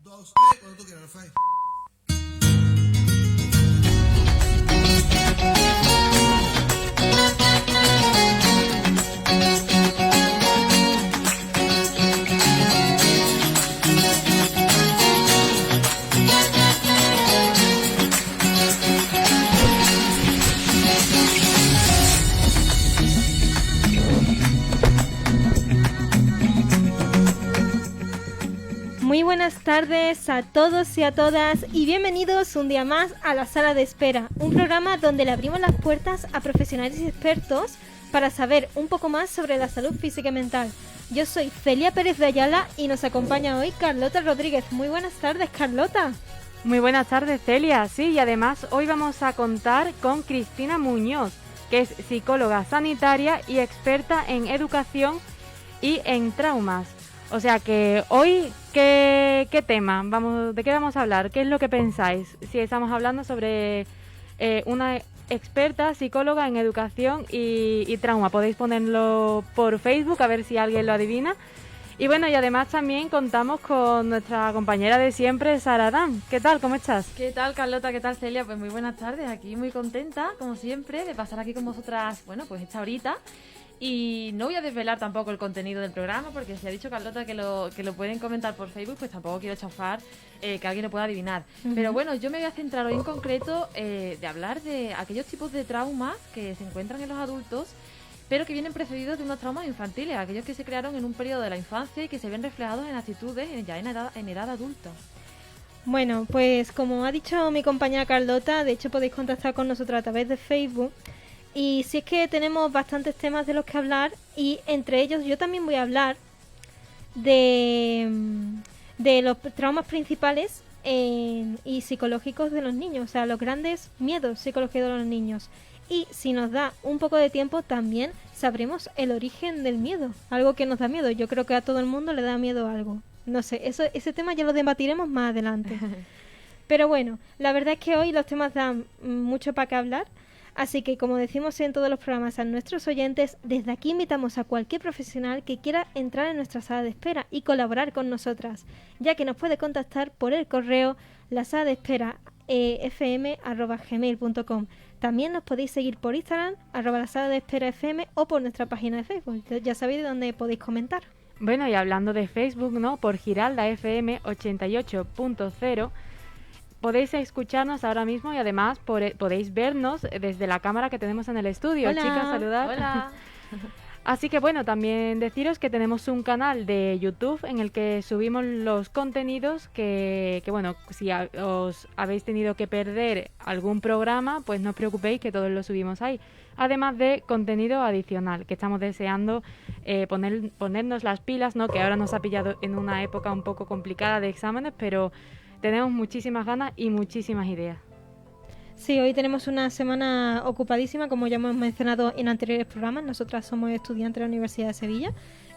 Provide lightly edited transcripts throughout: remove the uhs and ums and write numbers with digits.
2, 3, cuando tú quieras, Rafael. Muy buenas tardes a todos y a todas y bienvenidos un día más a La Sala de Espera, un programa donde le abrimos las puertas a profesionales y expertos para saber un poco más sobre la salud física y mental. Yo soy Celia Pérez de Ayala y nos acompaña hoy Carlota Rodríguez. Muy buenas tardes, Carlota. Muy buenas tardes, Celia. Sí, y además hoy vamos a contar con Cristina Muñoz, que es psicóloga sanitaria y experta en educación y en traumas. O sea que hoy, ¿qué tema? ¿De qué vamos a hablar? ¿Qué es lo que pensáis? Si estamos hablando sobre una experta psicóloga en educación y trauma. Podéis ponerlo por Facebook a ver si alguien lo adivina. Y bueno, y además también contamos con nuestra compañera de siempre, Sara Dan. ¿Qué tal? ¿Cómo estás? ¿Qué tal, Carlota? ¿Qué tal, Celia? Pues muy buenas tardes. Aquí muy contenta, como siempre, de pasar aquí con vosotras, bueno, pues esta horita. Y no voy a desvelar tampoco el contenido del programa, porque si ha dicho Carlota que lo pueden comentar por Facebook, pues tampoco quiero chafar que alguien lo pueda adivinar. Pero bueno, yo me voy a centrar hoy en concreto de hablar de aquellos tipos de traumas que se encuentran en los adultos, pero que vienen precedidos de unos traumas infantiles, aquellos que se crearon en un periodo de la infancia y que se ven reflejados en actitudes ya en edad adulta. Bueno, pues como ha dicho mi compañera Carlota, de hecho podéis contactar con nosotros a través de Facebook. Y si es que tenemos bastantes temas de los que hablar y entre ellos yo también voy a hablar de los traumas principales y psicológicos de los niños, o sea, los grandes miedos psicológicos de los niños. Y si nos da un poco de tiempo también sabremos el origen del miedo, algo que nos da miedo. Yo creo que a todo el mundo le da miedo algo. No sé, ese tema ya lo debatiremos más adelante. Pero bueno, la verdad es que hoy los temas dan mucho para qué hablar. Así que, como decimos en todos los programas a nuestros oyentes, desde aquí invitamos a cualquier profesional que quiera entrar en nuestra sala de espera y colaborar con nosotras, ya que nos puede contactar por el correo lasaladespera@gmail.com. También nos podéis seguir por Instagram, @lasaladesperafm o por nuestra página de Facebook. Ya sabéis de dónde podéis comentar. Bueno, y hablando de Facebook, ¿no? Por Giralda FM 88.0 podéis escucharnos ahora mismo y además podéis vernos desde la cámara que tenemos en el estudio. Hola. Chicas, saludad. Hola. Así que bueno, también deciros que tenemos un canal de YouTube en el que subimos los contenidos que bueno, si os habéis tenido que perder algún programa, pues no os preocupéis que todos lo subimos ahí. Además de contenido adicional, que estamos deseando ponernos las pilas, ¿no? Que ahora nos ha pillado en una época un poco complicada de exámenes, pero tenemos muchísimas ganas y muchísimas ideas. Sí, hoy tenemos una semana ocupadísima, como ya hemos mencionado en anteriores programas. Nosotras somos estudiantes de la Universidad de Sevilla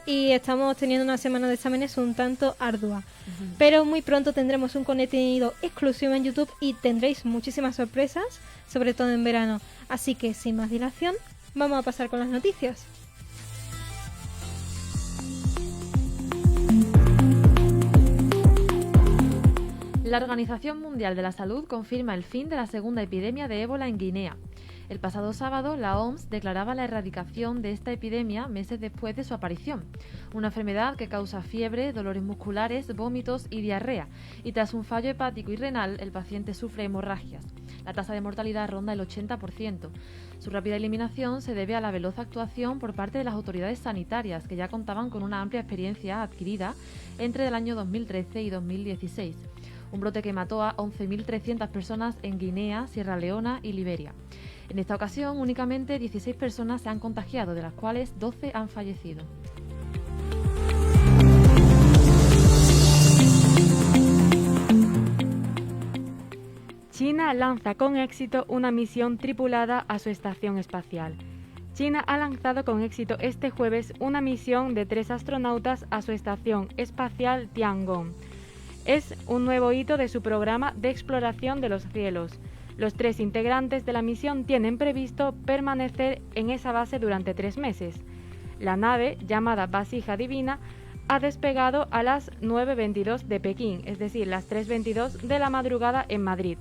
y estamos teniendo una semana de exámenes un tanto ardua. Pero muy pronto tendremos un contenido exclusivo en YouTube y tendréis muchísimas sorpresas, sobre todo en verano. Así que, sin más dilación, vamos a pasar con las noticias. La Organización Mundial de la Salud confirma el fin de la segunda epidemia de ébola en Guinea. El pasado sábado, la OMS declaraba la erradicación de esta epidemia meses después de su aparición, una enfermedad que causa fiebre, dolores musculares, vómitos y diarrea, y tras un fallo hepático y renal, el paciente sufre hemorragias. La tasa de mortalidad ronda el 80%. Su rápida eliminación se debe a la veloz actuación por parte de las autoridades sanitarias, que ya contaban con una amplia experiencia adquirida entre el año 2013 y 2016. Un brote que mató a 11.300 personas en Guinea, Sierra Leona y Liberia. En esta ocasión, únicamente 16 personas se han contagiado, de las cuales 12 han fallecido. China lanza con éxito una misión tripulada a su estación espacial. China ha lanzado con éxito este jueves una misión de 3 astronautas a su estación espacial Tiangong. Es un nuevo hito de su programa de exploración de los cielos. Los 3 integrantes de la misión tienen previsto permanecer en esa base durante 3 meses. La nave, llamada Vasija Divina, ha despegado a las 9:22 de Pekín, es decir, las 3:22 de la madrugada en Madrid,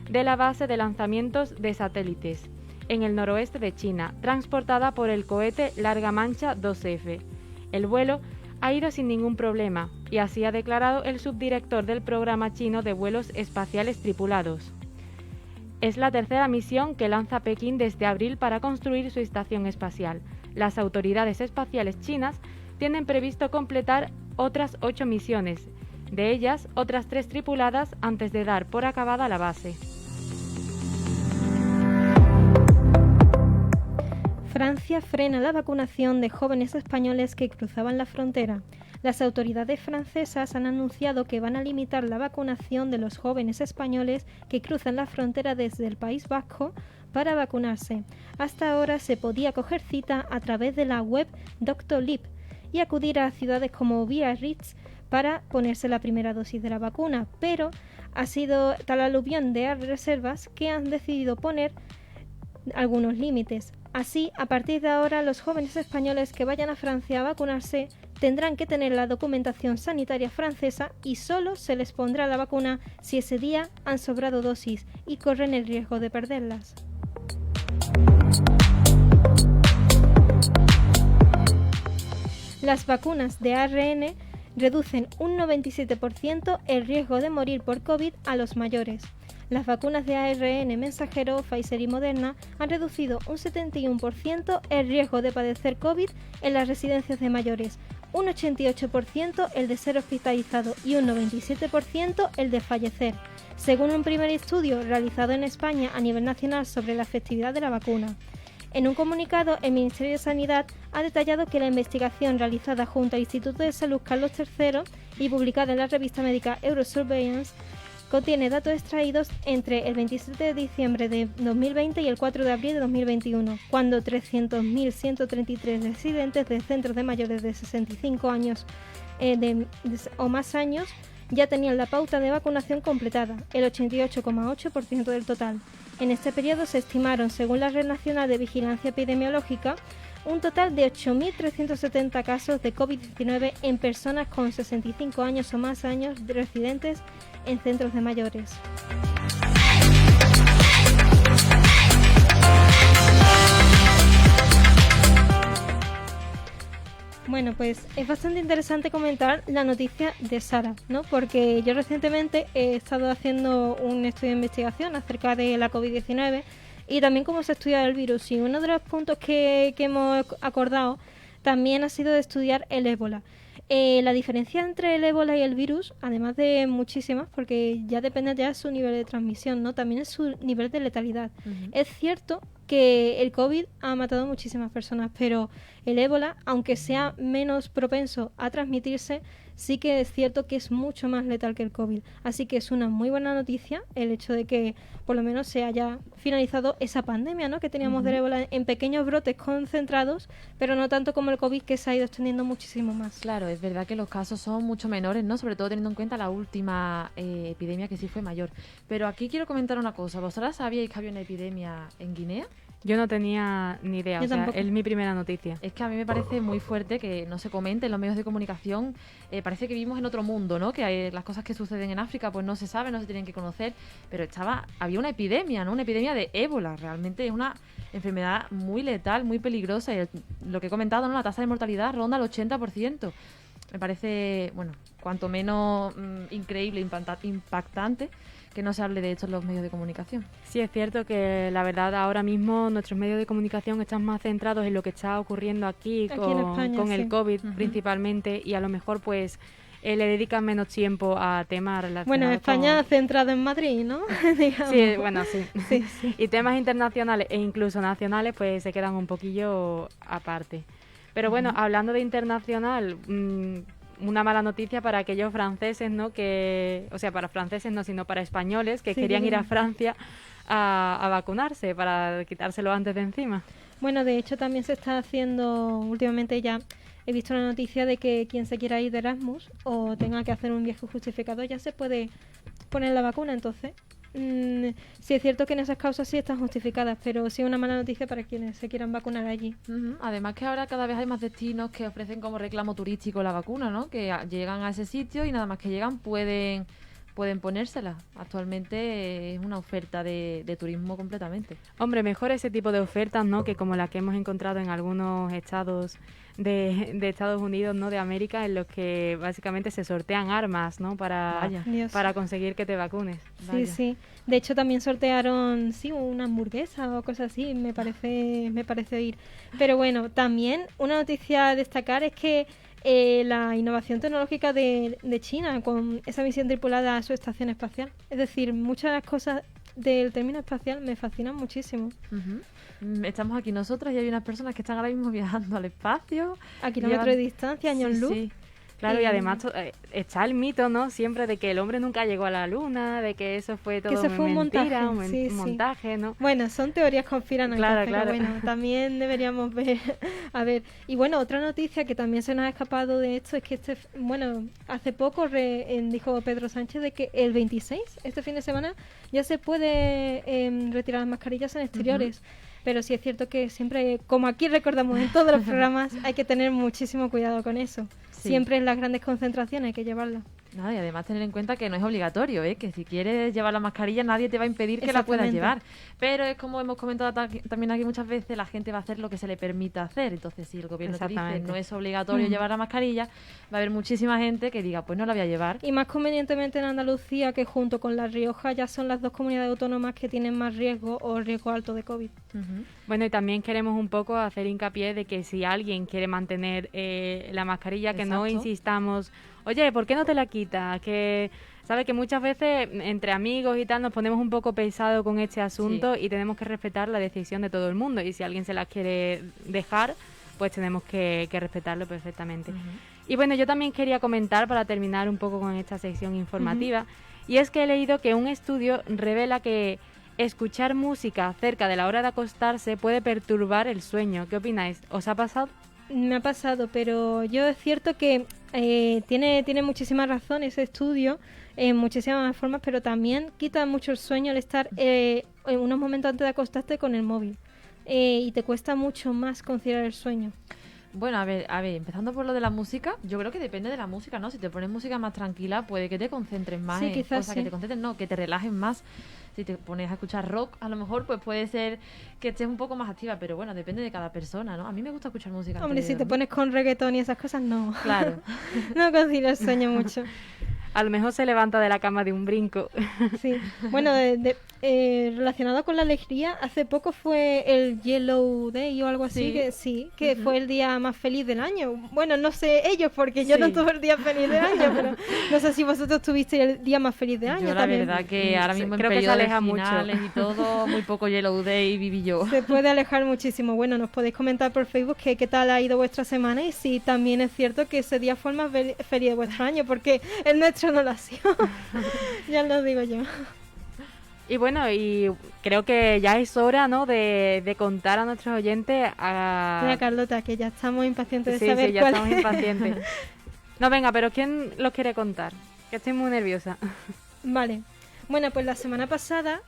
de la base de lanzamientos de satélites en el noroeste de China, transportada por el cohete Larga Mancha 2F. El vuelo ha ido sin ningún problema, y así ha declarado el subdirector del programa chino de vuelos espaciales tripulados. Es la tercera misión que lanza Pekín desde abril para construir su estación espacial. Las autoridades espaciales chinas tienen previsto completar otras 8 misiones, de ellas otras 3 tripuladas antes de dar por acabada la base. Francia frena la vacunación de jóvenes españoles que cruzaban la frontera. Las autoridades francesas han anunciado que van a limitar la vacunación de los jóvenes españoles que cruzan la frontera desde el País Vasco para vacunarse. Hasta ahora se podía coger cita a través de la web Doctolib y acudir a ciudades como Biarritz para ponerse la primera dosis de la vacuna, pero ha sido tal aluvión de reservas que han decidido poner algunos límites. Así, a partir de ahora, los jóvenes españoles que vayan a Francia a vacunarse tendrán que tener la documentación sanitaria francesa y solo se les pondrá la vacuna si ese día han sobrado dosis y corren el riesgo de perderlas. Las vacunas de ARN reducen un 97% el riesgo de morir por COVID a los mayores. Las vacunas de ARN mensajero Pfizer y Moderna han reducido un 71% el riesgo de padecer COVID en las residencias de mayores, un 88% el de ser hospitalizado y un 97% el de fallecer, según un primer estudio realizado en España a nivel nacional sobre la efectividad de la vacuna. En un comunicado, el Ministerio de Sanidad ha detallado que la investigación realizada junto al Instituto de Salud Carlos III y publicada en la revista médica Eurosurveillance contiene datos extraídos entre el 27 de diciembre de 2020 y el 4 de abril de 2021, cuando 300.133 residentes de centros de mayores de 65 años o más años ya tenían la pauta de vacunación completada, el 88,8% del total. En este periodo se estimaron, según la Red Nacional de Vigilancia Epidemiológica, un total de 8.370 casos de COVID-19 en personas con 65 años o más años residentes en centros de mayores. Bueno, pues es bastante interesante comentar la noticia de Sara, ¿no? Porque yo recientemente he estado haciendo un estudio de investigación acerca de la COVID-19 y también cómo se estudia el virus. Y uno de los puntos que hemos acordado también ha sido de estudiar el ébola. La diferencia entre el ébola y el virus, además de muchísimas, porque ya depende de su nivel de transmisión, ¿no? También es su nivel de letalidad. Uh-huh. Es cierto que el COVID ha matado a muchísimas personas, pero el ébola, aunque sea menos propenso a transmitirse, sí que es cierto que es mucho más letal que el COVID. Así que es una muy buena noticia el hecho de que por lo menos se haya finalizado esa pandemia, ¿no? Que teníamos del ébola en pequeños brotes concentrados, pero no tanto como el COVID, que se ha ido extendiendo muchísimo más. Claro, es verdad que los casos son mucho menores, ¿no? Sobre todo teniendo en cuenta la última epidemia, que sí fue mayor. Pero aquí quiero comentar una cosa. ¿Vosotras sabíais que había una epidemia en Guinea? Yo no tenía ni idea, o sea, es mi primera noticia. Es que a mí me parece muy fuerte que no se comente en los medios de comunicación. Parece que vivimos en otro mundo, ¿no? Que hay, las cosas que suceden en África pues no se saben, no se tienen que conocer. Pero había una epidemia, ¿no? Una epidemia de ébola. Realmente es una enfermedad muy letal, muy peligrosa. Y lo que he comentado, ¿no? La tasa de mortalidad ronda el 80%. Me parece, bueno, cuanto menos increíble, impactante que no se hable de esto en los medios de comunicación. Sí, es cierto que la verdad ahora mismo nuestros medios de comunicación están más centrados en lo que está ocurriendo aquí con, España, con el COVID principalmente, y a lo mejor pues le dedican menos tiempo a temas relacionados. Bueno, España centrado en Madrid, ¿no? Sí, bueno, sí. Sí. Y temas internacionales e incluso nacionales pues se quedan un poquillo aparte. Pero bueno, hablando de internacional, una mala noticia para aquellos franceses, ¿no? Que, o sea, para franceses no, sino para españoles que querían ir a Francia a vacunarse para quitárselo antes de encima. Bueno, de hecho también se está haciendo últimamente, ya he visto la noticia de que quien se quiera ir de Erasmus o tenga que hacer un viaje justificado ya se puede poner la vacuna. Entonces sí es cierto que en esas causas sí están justificadas, pero sí es una mala noticia para quienes se quieran vacunar allí. Además que ahora cada vez hay más destinos que ofrecen como reclamo turístico la vacuna, ¿no? Que llegan a ese sitio y nada más que llegan pueden ponérsela. Actualmente es una oferta de turismo completamente. Hombre, mejor ese tipo de ofertas, ¿no? Que como la que hemos encontrado en algunos estados de Estados Unidos, ¿no? De América, en los que básicamente se sortean armas, ¿no? Para conseguir que te vacunes. Sí, sí. De hecho, también sortearon, sí, una hamburguesa o cosas así, me parece oír. Pero bueno, también una noticia a destacar es que la innovación tecnológica de China con esa misión tripulada a su estación espacial. Es decir, muchas de las cosas del término espacial me fascinan muchísimo. Estamos aquí nosotras y hay unas personas que están ahora mismo viajando al espacio. A kilómetros de distancia, años luz. Sí. Claro, y además está el mito, ¿no? Siempre de que el hombre nunca llegó a la luna, de que eso fue todo un mentira, montaje, un montaje, ¿no? Bueno, son teorías conspiranoicas, pero bueno, también deberíamos ver. A ver, y bueno, otra noticia que también se nos ha escapado de esto es que hace poco dijo Pedro Sánchez de que el 26, este fin de semana, ya se puede retirar las mascarillas en exteriores. Pero sí es cierto que siempre, como aquí recordamos en todos los programas, hay que tener muchísimo cuidado con eso. Sí. Siempre en las grandes concentraciones hay que llevarla. Nada, y además tener en cuenta que no es obligatorio, que si quieres llevar la mascarilla nadie te va a impedir que la puedas llevar. Pero es como hemos comentado también aquí muchas veces, la gente va a hacer lo que se le permita hacer. Entonces, si el gobierno te dice no es obligatorio llevar la mascarilla, va a haber muchísima gente que diga, pues no la voy a llevar. Y más convenientemente en Andalucía, que junto con La Rioja ya son las dos comunidades autónomas que tienen más riesgo o riesgo alto de COVID. Bueno, y también queremos un poco hacer hincapié de que si alguien quiere mantener la mascarilla, que no insistamos, oye, ¿por qué no te la quitas? Que sabes que muchas veces entre amigos y tal nos ponemos un poco pesados con este asunto y tenemos que respetar la decisión de todo el mundo. Y si alguien se la quiere dejar, pues tenemos que respetarlo perfectamente. Y bueno, yo también quería comentar para terminar un poco con esta sección informativa, y es que he leído que un estudio revela que escuchar música cerca de la hora de acostarse puede perturbar el sueño. ¿Qué opináis? ¿Os ha pasado? Me ha pasado, pero yo es cierto que tiene muchísima razón ese estudio en muchísimas formas, pero también quita mucho el sueño el estar en unos momentos antes de acostarte con el móvil y te cuesta mucho más conciliar el sueño. Bueno, a ver, empezando por lo de la música, yo creo que depende de la música, ¿no? Si te pones música más tranquila, puede que te concentres más en cosas, que te concentres, no, que te relajes más. Si te pones a escuchar rock, a lo mejor pues puede ser que estés un poco más activa, pero bueno, depende de cada persona, ¿no? A mí me gusta escuchar música. Hombre, si te pones con reggaetón y esas cosas, no. Claro. No concilio el sueño mucho. A lo mejor se levanta de la cama de un brinco. Sí. Bueno, relacionado con la alegría, hace poco fue el Yellow Day o algo así, que fue el día más feliz del año. Bueno, no sé ellos, porque yo no tuve el día feliz del año, pero no sé si vosotros tuvisteis el día más feliz del año. Yo la verdad que ahora mismo creo en periodo que se aleja de finales mucho. Y todo, muy poco Yellow Day viví yo. Se puede alejar muchísimo. Bueno, nos podéis comentar por Facebook qué tal ha ido vuestra semana y si también es cierto que ese día fue el más feliz de vuestro año, porque el nuestro no lo ha sido. Ya lo digo yo. Y bueno, y creo que ya es hora, ¿no?, de contar a nuestros oyentes Mira, Carlota, que ya estamos impacientes de saber ya cuál estamos impacientes. No, venga, pero ¿quién los quiere contar? Que estoy muy nerviosa. Vale. Bueno, pues la semana pasada,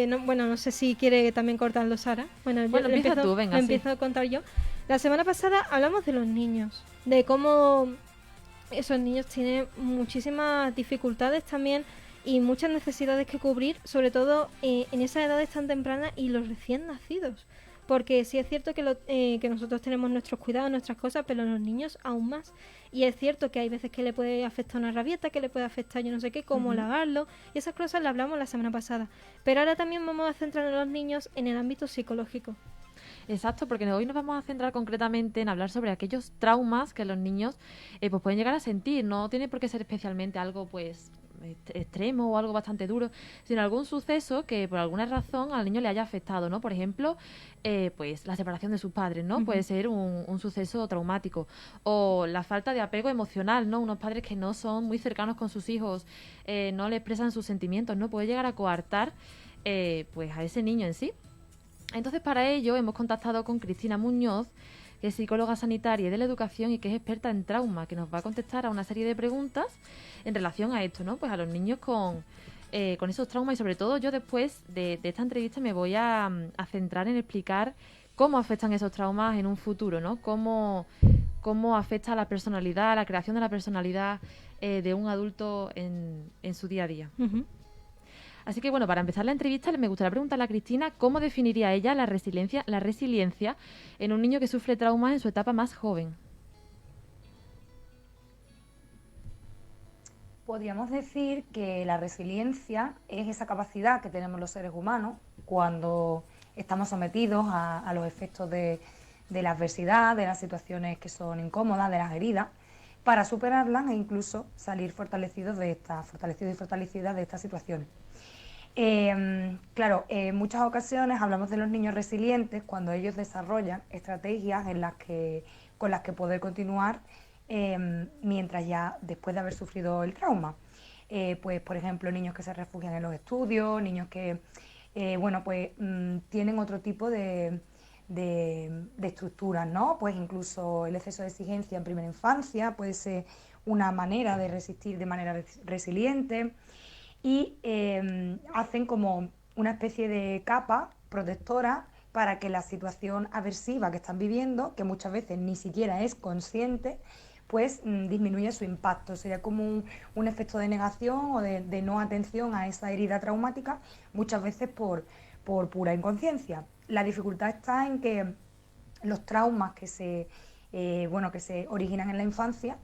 no sé si quiere también cortarlo Sara. Bueno, empieza tú, venga. Empiezo a contar yo. La semana pasada hablamos de los niños, de cómo esos niños tienen muchísimas dificultades también y muchas necesidades que cubrir, sobre todo en esas edades tan tempranas y los recién nacidos. Porque sí es cierto que nosotros tenemos nuestros cuidados, nuestras cosas, pero los niños aún más. Y es cierto que hay veces que le puede afectar una rabieta, que le puede afectar yo no sé qué, cómo lavarlo. Y esas cosas las hablamos la semana pasada. Pero ahora también vamos a centrar a los niños en el ámbito psicológico. Exacto, porque hoy nos vamos a centrar concretamente en hablar sobre aquellos traumas que los niños pues pueden llegar a sentir. No tiene por qué ser especialmente algo pues extremo o algo bastante duro, sino algún suceso que por alguna razón al niño le haya afectado, ¿no? Por ejemplo, pues la separación de sus padres, ¿no? Puede ser un suceso traumático, o la falta de apego emocional, ¿no? Unos padres que no son muy cercanos con sus hijos, no le expresan sus sentimientos, ¿no? Puede llegar a coartar pues a ese niño en sí. Entonces, para ello hemos contactado con Cristina Muñoz, que es psicóloga sanitaria y de la educación y que es experta en trauma, que nos va a contestar a una serie de preguntas en relación a esto, ¿no? Pues a los niños con con esos traumas y sobre todo yo después de esta entrevista me voy a centrar en explicar cómo afectan esos traumas en un futuro, ¿no? Cómo afecta a la personalidad, a la creación de la personalidad de un adulto en su día a día. Ujú. Así que bueno, para empezar la entrevista me gustaría preguntarle a Cristina cómo definiría ella la resiliencia en un niño que sufre traumas en su etapa más joven. Podríamos decir que la resiliencia es esa capacidad que tenemos los seres humanos cuando estamos sometidos a los efectos de la adversidad, de las situaciones que son incómodas, de las heridas, para superarlas e incluso salir fortalecidos y fortalecidas de estas situaciones. Claro, en muchas ocasiones hablamos de los niños resilientes cuando ellos desarrollan estrategias con las que poder continuar mientras ya después de haber sufrido el trauma. Pues, por ejemplo, niños que se refugian en los estudios, niños que tienen otro tipo de estructuras, ¿no? Pues incluso el exceso de exigencia en primera infancia puede ser una manera de resistir de manera resiliente y hacen como una especie de capa protectora para que la situación aversiva que están viviendo, que muchas veces ni siquiera es consciente, pues disminuye su impacto. Sería como un efecto de negación o de no atención a esa herida traumática, muchas veces por pura inconsciencia. La dificultad está en que los traumas que se originan en la infancia,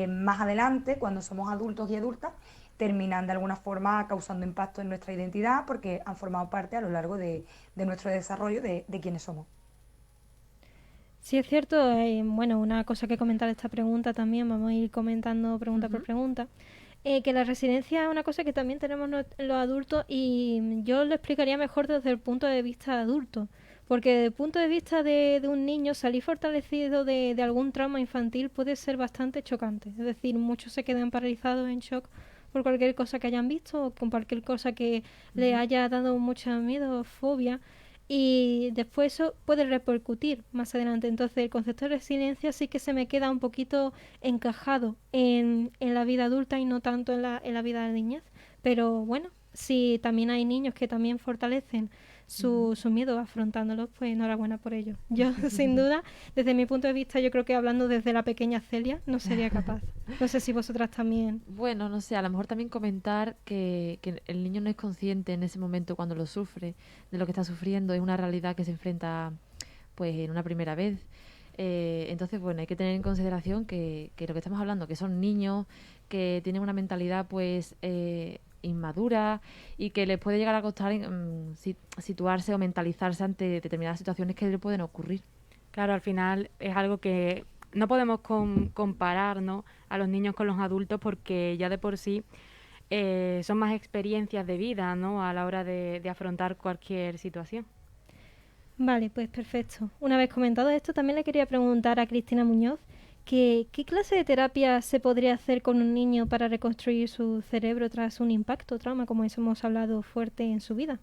más adelante, cuando somos adultos y adultas, terminan de alguna forma causando impacto en nuestra identidad porque han formado parte a lo largo de nuestro desarrollo de quienes somos. Sí, es cierto. Una cosa que comentar de esta pregunta también, vamos a ir comentando pregunta por pregunta, que la resiliencia es una cosa que también tenemos los adultos y yo lo explicaría mejor desde el punto de vista adulto, porque desde el punto de vista de un niño salir fortalecido de algún trauma infantil puede ser bastante chocante, es decir, muchos se quedan paralizados en shock por cualquier cosa que hayan visto o con cualquier cosa que le haya dado mucho miedo o fobia. Y después eso puede repercutir más adelante. Entonces el concepto de resiliencia sí que se me queda un poquito encajado en la vida adulta y no tanto en la vida de niñez. Pero bueno, si también hay niños que también fortalecen su miedo afrontándolos, pues enhorabuena por ello. Yo sin duda, desde mi punto de vista, yo creo que hablando desde la pequeña Celia, no sería capaz. No sé si vosotras también. Bueno, no sé, a lo mejor también comentar que el niño no es consciente en ese momento cuando lo sufre, de lo que está sufriendo, es una realidad que se enfrenta pues en una primera vez. Entonces, bueno, hay que tener en consideración que lo que estamos hablando, que son niños, que tienen una mentalidad pues inmadura y que les puede llegar a costar situarse o mentalizarse ante determinadas situaciones que le pueden ocurrir. Claro, al final es algo que no podemos comparar, ¿no?, a los niños con los adultos porque ya de por sí son más experiencias de vida, ¿no?, a la hora de afrontar cualquier situación. Vale, pues perfecto. Una vez comentado esto, también le quería preguntar a Cristina Muñoz ¿qué clase de terapia se podría hacer con un niño para reconstruir su cerebro tras un impacto, trauma, como eso hemos hablado, fuerte en su vida?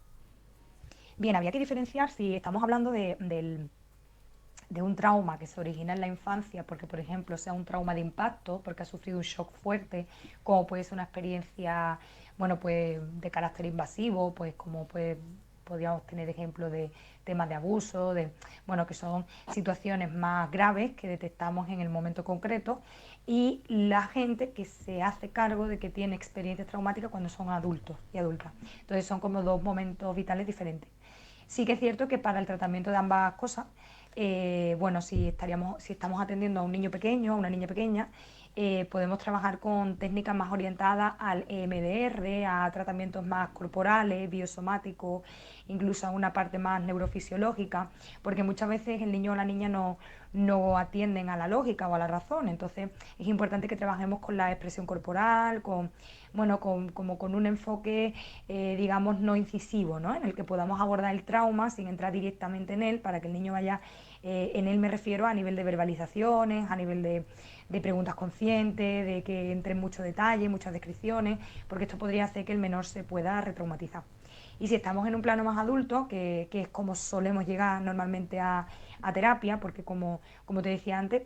Bien, había que diferenciar si estamos hablando de un trauma que se origina en la infancia, porque por ejemplo sea un trauma de impacto, porque ha sufrido un shock fuerte, como puede ser una experiencia, pues de carácter invasivo, pues como podríamos tener ejemplos de temas de abuso, que son situaciones más graves que detectamos en el momento concreto, y la gente que se hace cargo de que tiene experiencias traumáticas cuando son adultos y adultas. Entonces son como dos momentos vitales diferentes. Sí que es cierto que para el tratamiento de ambas cosas, si estamos atendiendo a un niño pequeño, a una niña pequeña, podemos trabajar con técnicas más orientadas al EMDR, a tratamientos más corporales, biosomáticos, incluso a una parte más neurofisiológica, porque muchas veces el niño o la niña no atienden a la lógica o a la razón. Entonces es importante que trabajemos con la expresión corporal, con un enfoque, digamos, no incisivo, ¿no?, en el que podamos abordar el trauma sin entrar directamente en él, para que el niño vaya, en él me refiero a nivel de verbalizaciones, a nivel de preguntas conscientes, de que entre en mucho detalle, muchas descripciones, porque esto podría hacer que el menor se pueda retraumatizar. Y si estamos en un plano más adulto, que es como solemos llegar normalmente a terapia, porque como te decía antes,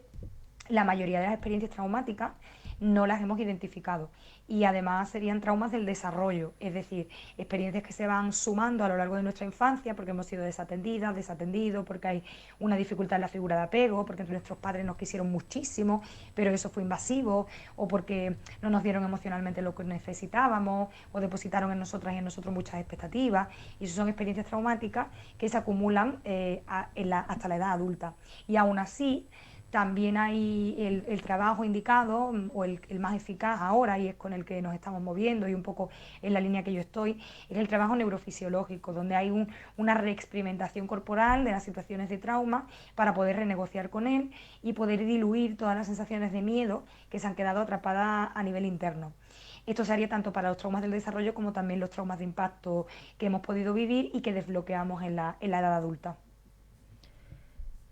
la mayoría de las experiencias traumáticas no las hemos identificado. Y además serían traumas del desarrollo, es decir, experiencias que se van sumando a lo largo de nuestra infancia porque hemos sido desatendidas, desatendidos, porque hay una dificultad en la figura de apego, porque nuestros padres nos quisieron muchísimo, pero eso fue invasivo, o porque no nos dieron emocionalmente lo que necesitábamos, o depositaron en nosotras y en nosotros muchas expectativas, y eso son experiencias traumáticas que se acumulan hasta la edad adulta. Y aún así, también hay el trabajo indicado o el más eficaz ahora, y es con el que nos estamos moviendo y un poco en la línea que yo estoy, es el trabajo neurofisiológico, donde hay una reexperimentación corporal de las situaciones de trauma para poder renegociar con él y poder diluir todas las sensaciones de miedo que se han quedado atrapadas a nivel interno. Esto se haría tanto para los traumas del desarrollo como también los traumas de impacto que hemos podido vivir y que desbloqueamos en la edad adulta.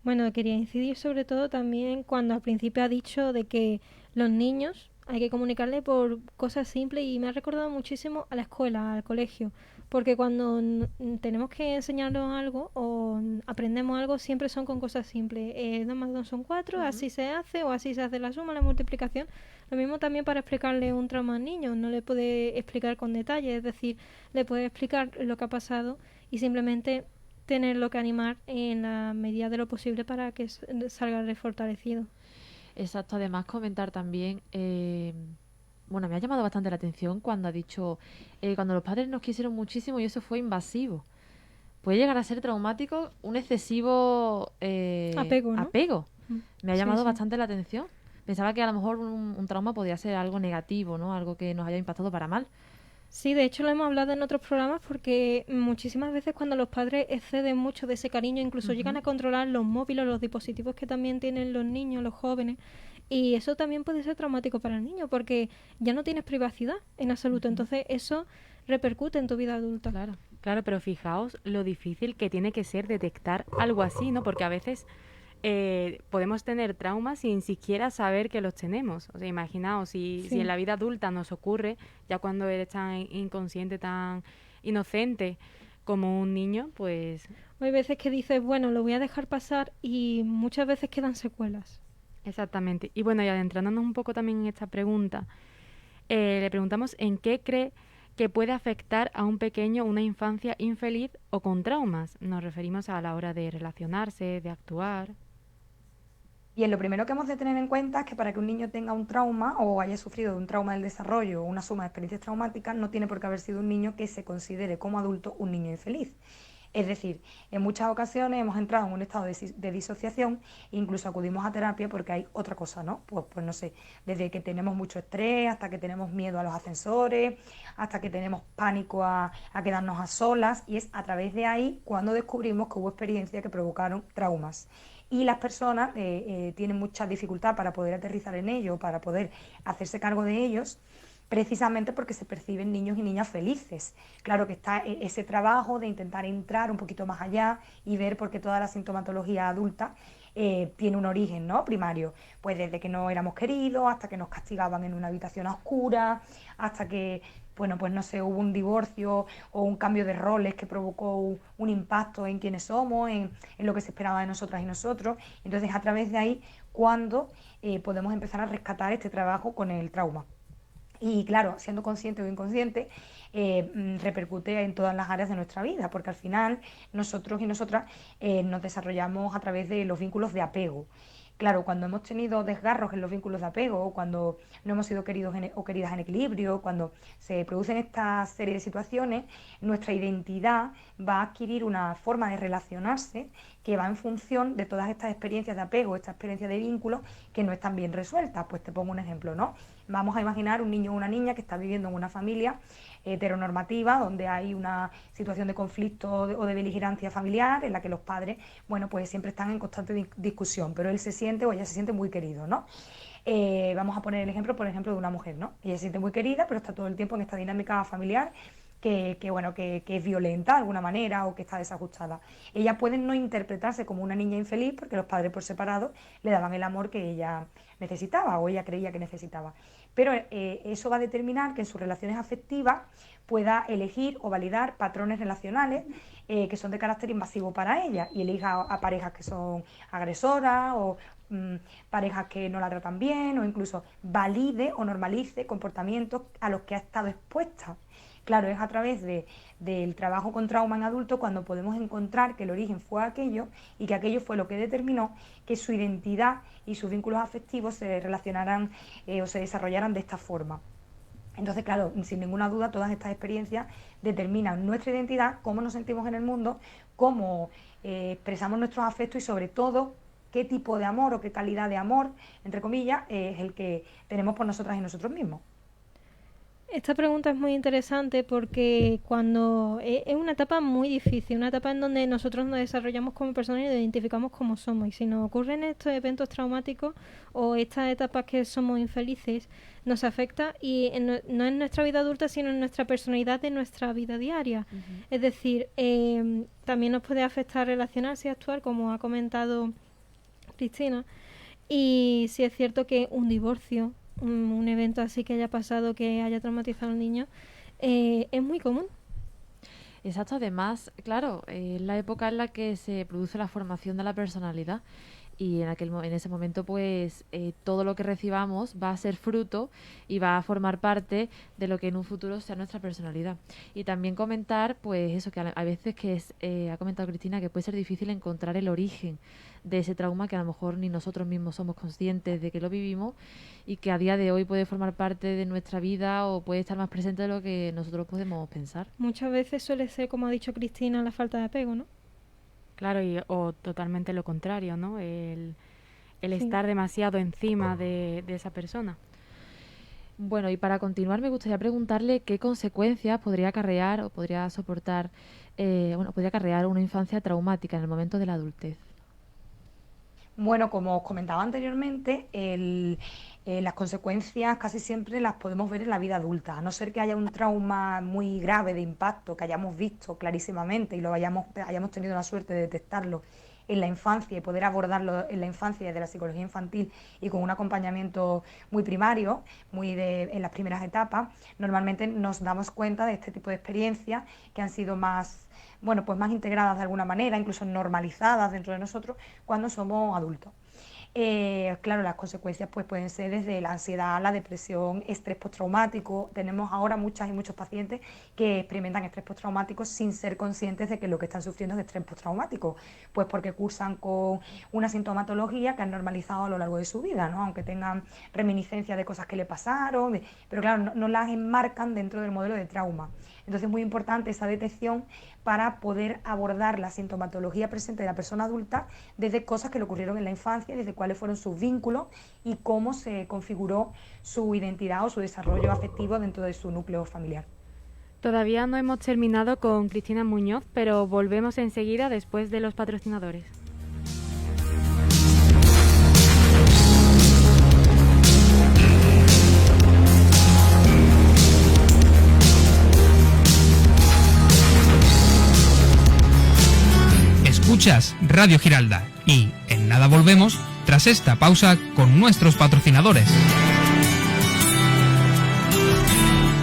Bueno, quería incidir sobre todo también cuando al principio ha dicho de que los niños hay que comunicarle por cosas simples, y me ha recordado muchísimo a la escuela, al colegio, porque cuando tenemos que enseñarnos algo o aprendemos algo siempre son con cosas simples. 2 más 2 son 4, así se hace, o así se hace la suma, la multiplicación. Lo mismo también para explicarle un trauma al niño, no le puede explicar con detalle, es decir, le puede explicar lo que ha pasado y simplemente tenerlo que animar en la medida de lo posible para que salga refortalecido. Exacto, además comentar también, bueno, me ha llamado bastante la atención cuando ha dicho, cuando los padres nos quisieron muchísimo y eso fue invasivo. Puede llegar a ser traumático un excesivo Apego, ¿no? apego. Me ha llamado Sí. bastante la atención. Pensaba que a lo mejor un trauma podía ser algo negativo, ¿no? Algo que nos haya impactado para mal. Sí, de hecho lo hemos hablado en otros programas porque muchísimas veces cuando los padres exceden mucho de ese cariño, incluso llegan a controlar los móviles, los dispositivos que también tienen los niños, los jóvenes, y eso también puede ser traumático para el niño porque ya no tienes privacidad en absoluto, entonces eso repercute en tu vida adulta. Claro. Claro, pero fijaos lo difícil que tiene que ser detectar algo así, ¿no? Porque a veces podemos tener traumas sin siquiera saber que los tenemos. O sea, imaginaos, si en la vida adulta nos ocurre, ya cuando eres tan inconsciente, tan inocente como un niño, pues... Hay veces que dices, bueno, lo voy a dejar pasar, y muchas veces quedan secuelas. Exactamente. Y bueno, y adentrándonos un poco también en esta pregunta, le preguntamos en qué cree que puede afectar a un pequeño una infancia infeliz o con traumas. Nos referimos a la hora de relacionarse, de actuar. Bien, lo primero que hemos de tener en cuenta es que para que un niño tenga un trauma o haya sufrido de un trauma del desarrollo o una suma de experiencias traumáticas, no tiene por qué haber sido un niño que se considere como adulto un niño infeliz. Es decir, en muchas ocasiones hemos entrado en un estado de disociación e incluso acudimos a terapia porque hay otra cosa, ¿no? Pues no sé, desde que tenemos mucho estrés, hasta que tenemos miedo a los ascensores, hasta que tenemos pánico a quedarnos a solas, y es a través de ahí cuando descubrimos que hubo experiencias que provocaron traumas. Y las personas tienen mucha dificultad para poder aterrizar en ello, para poder hacerse cargo de ellos, precisamente porque se perciben niños y niñas felices. Claro que está ese trabajo de intentar entrar un poquito más allá y ver por qué toda la sintomatología adulta tiene un origen, ¿no? Primario, pues desde que no éramos queridos, hasta que nos castigaban en una habitación a oscuras, hasta que, bueno, pues no sé, hubo un divorcio o un cambio de roles que provocó un impacto en quiénes somos, en lo que se esperaba de nosotras y nosotros. Entonces, a través de ahí, cuando podemos empezar a rescatar este trabajo con el trauma. Y claro, siendo consciente o inconsciente, repercute en todas las áreas de nuestra vida, porque al final nosotros y nosotras nos desarrollamos a través de los vínculos de apego. Claro, cuando hemos tenido desgarros en los vínculos de apego, cuando no hemos sido queridos o queridas en equilibrio, cuando se producen esta serie de situaciones, nuestra identidad va a adquirir una forma de relacionarse que va en función de todas estas experiencias de apego, estas experiencias de vínculos que no están bien resueltas. Pues te pongo un ejemplo, ¿no? Vamos a imaginar un niño o una niña que está viviendo en una familia heteronormativa, donde hay una situación de conflicto o de beligerancia familiar, en la que los padres, bueno, pues siempre están en constante discusión, pero él se siente o ella se siente muy querido, ¿no? Vamos a poner el ejemplo, por ejemplo, de una mujer, ¿no? Ella se siente muy querida, pero está todo el tiempo en esta dinámica familiar que es violenta de alguna manera o que está desajustada. Ella puede no interpretarse como una niña infeliz porque los padres por separado le daban el amor que ella necesitaba o ella creía que necesitaba. pero eso va a determinar que en sus relaciones afectivas pueda elegir o validar patrones relacionales que son de carácter invasivo para ella, y elija a parejas que son agresoras o parejas que no la tratan bien, o incluso valide o normalice comportamientos a los que ha estado expuesta. Claro, es a través del trabajo con trauma en adulto cuando podemos encontrar que el origen fue aquello y que aquello fue lo que determinó que su identidad y sus vínculos afectivos se relacionaran o se desarrollaran de esta forma. Entonces, claro, sin ninguna duda, todas estas experiencias determinan nuestra identidad, cómo nos sentimos en el mundo, cómo expresamos nuestros afectos y, sobre todo, qué tipo de amor o qué calidad de amor, entre comillas, es el que tenemos por nosotras y nosotros mismos. Esta pregunta es muy interesante porque cuando es una etapa muy difícil, una etapa en donde nosotros nos desarrollamos como personas y nos identificamos como somos. Y si nos ocurren estos eventos traumáticos o estas etapas que somos infelices, nos afecta y no en nuestra vida adulta, sino en nuestra personalidad de nuestra vida diaria. Es decir, también nos puede afectar relacionarse y actuar, como ha comentado Cristina. Y si es cierto que un divorcio, un evento así que haya pasado, que haya traumatizado al niño, es muy común. Exacto, además, claro, es la época en la que se produce la formación de la personalidad, y en ese momento pues todo lo que recibamos va a ser fruto y va a formar parte de lo que en un futuro sea nuestra personalidad. Y también comentar pues eso, que a veces ha comentado Cristina, que puede ser difícil encontrar el origen de ese trauma, que a lo mejor ni nosotros mismos somos conscientes de que lo vivimos, y que a día de hoy puede formar parte de nuestra vida o puede estar más presente de lo que nosotros podemos pensar. Muchas veces suele ser, como ha dicho Cristina, la falta de apego, ¿no? Claro, o totalmente lo contrario, ¿no? El Sí. estar demasiado encima de esa persona. Bueno, y para continuar me gustaría preguntarle qué consecuencias podría acarrear o podría soportar, podría acarrear una infancia traumática en el momento de la adultez. Bueno, como os comentaba anteriormente, las consecuencias casi siempre las podemos ver en la vida adulta, a no ser que haya un trauma muy grave de impacto que hayamos visto clarísimamente y lo hayamos tenido la suerte de detectarlo en la infancia y poder abordarlo en la infancia desde la psicología infantil y con un acompañamiento muy primario, en las primeras etapas. Normalmente nos damos cuenta de este tipo de experiencias que han sido más integradas de alguna manera, incluso normalizadas dentro de nosotros cuando somos adultos. Claro, las consecuencias pues pueden ser desde la ansiedad, la depresión, estrés postraumático. Tenemos ahora muchas y muchos pacientes que experimentan estrés postraumático sin ser conscientes de que lo que están sufriendo es de estrés postraumático, pues porque cursan con una sintomatología que han normalizado a lo largo de su vida, ¿no? Aunque tengan reminiscencias de cosas que le pasaron, pero claro, no las enmarcan dentro del modelo de trauma. Entonces es muy importante esa detección para poder abordar la sintomatología presente de la persona adulta desde cosas que le ocurrieron en la infancia, desde cuáles fueron sus vínculos y cómo se configuró su identidad o su desarrollo afectivo dentro de su núcleo familiar. Todavía no hemos terminado con Cristina Muñoz, pero volvemos enseguida después de los patrocinadores. Escuchas Radio Giralda y en nada volvemos tras esta pausa con nuestros patrocinadores.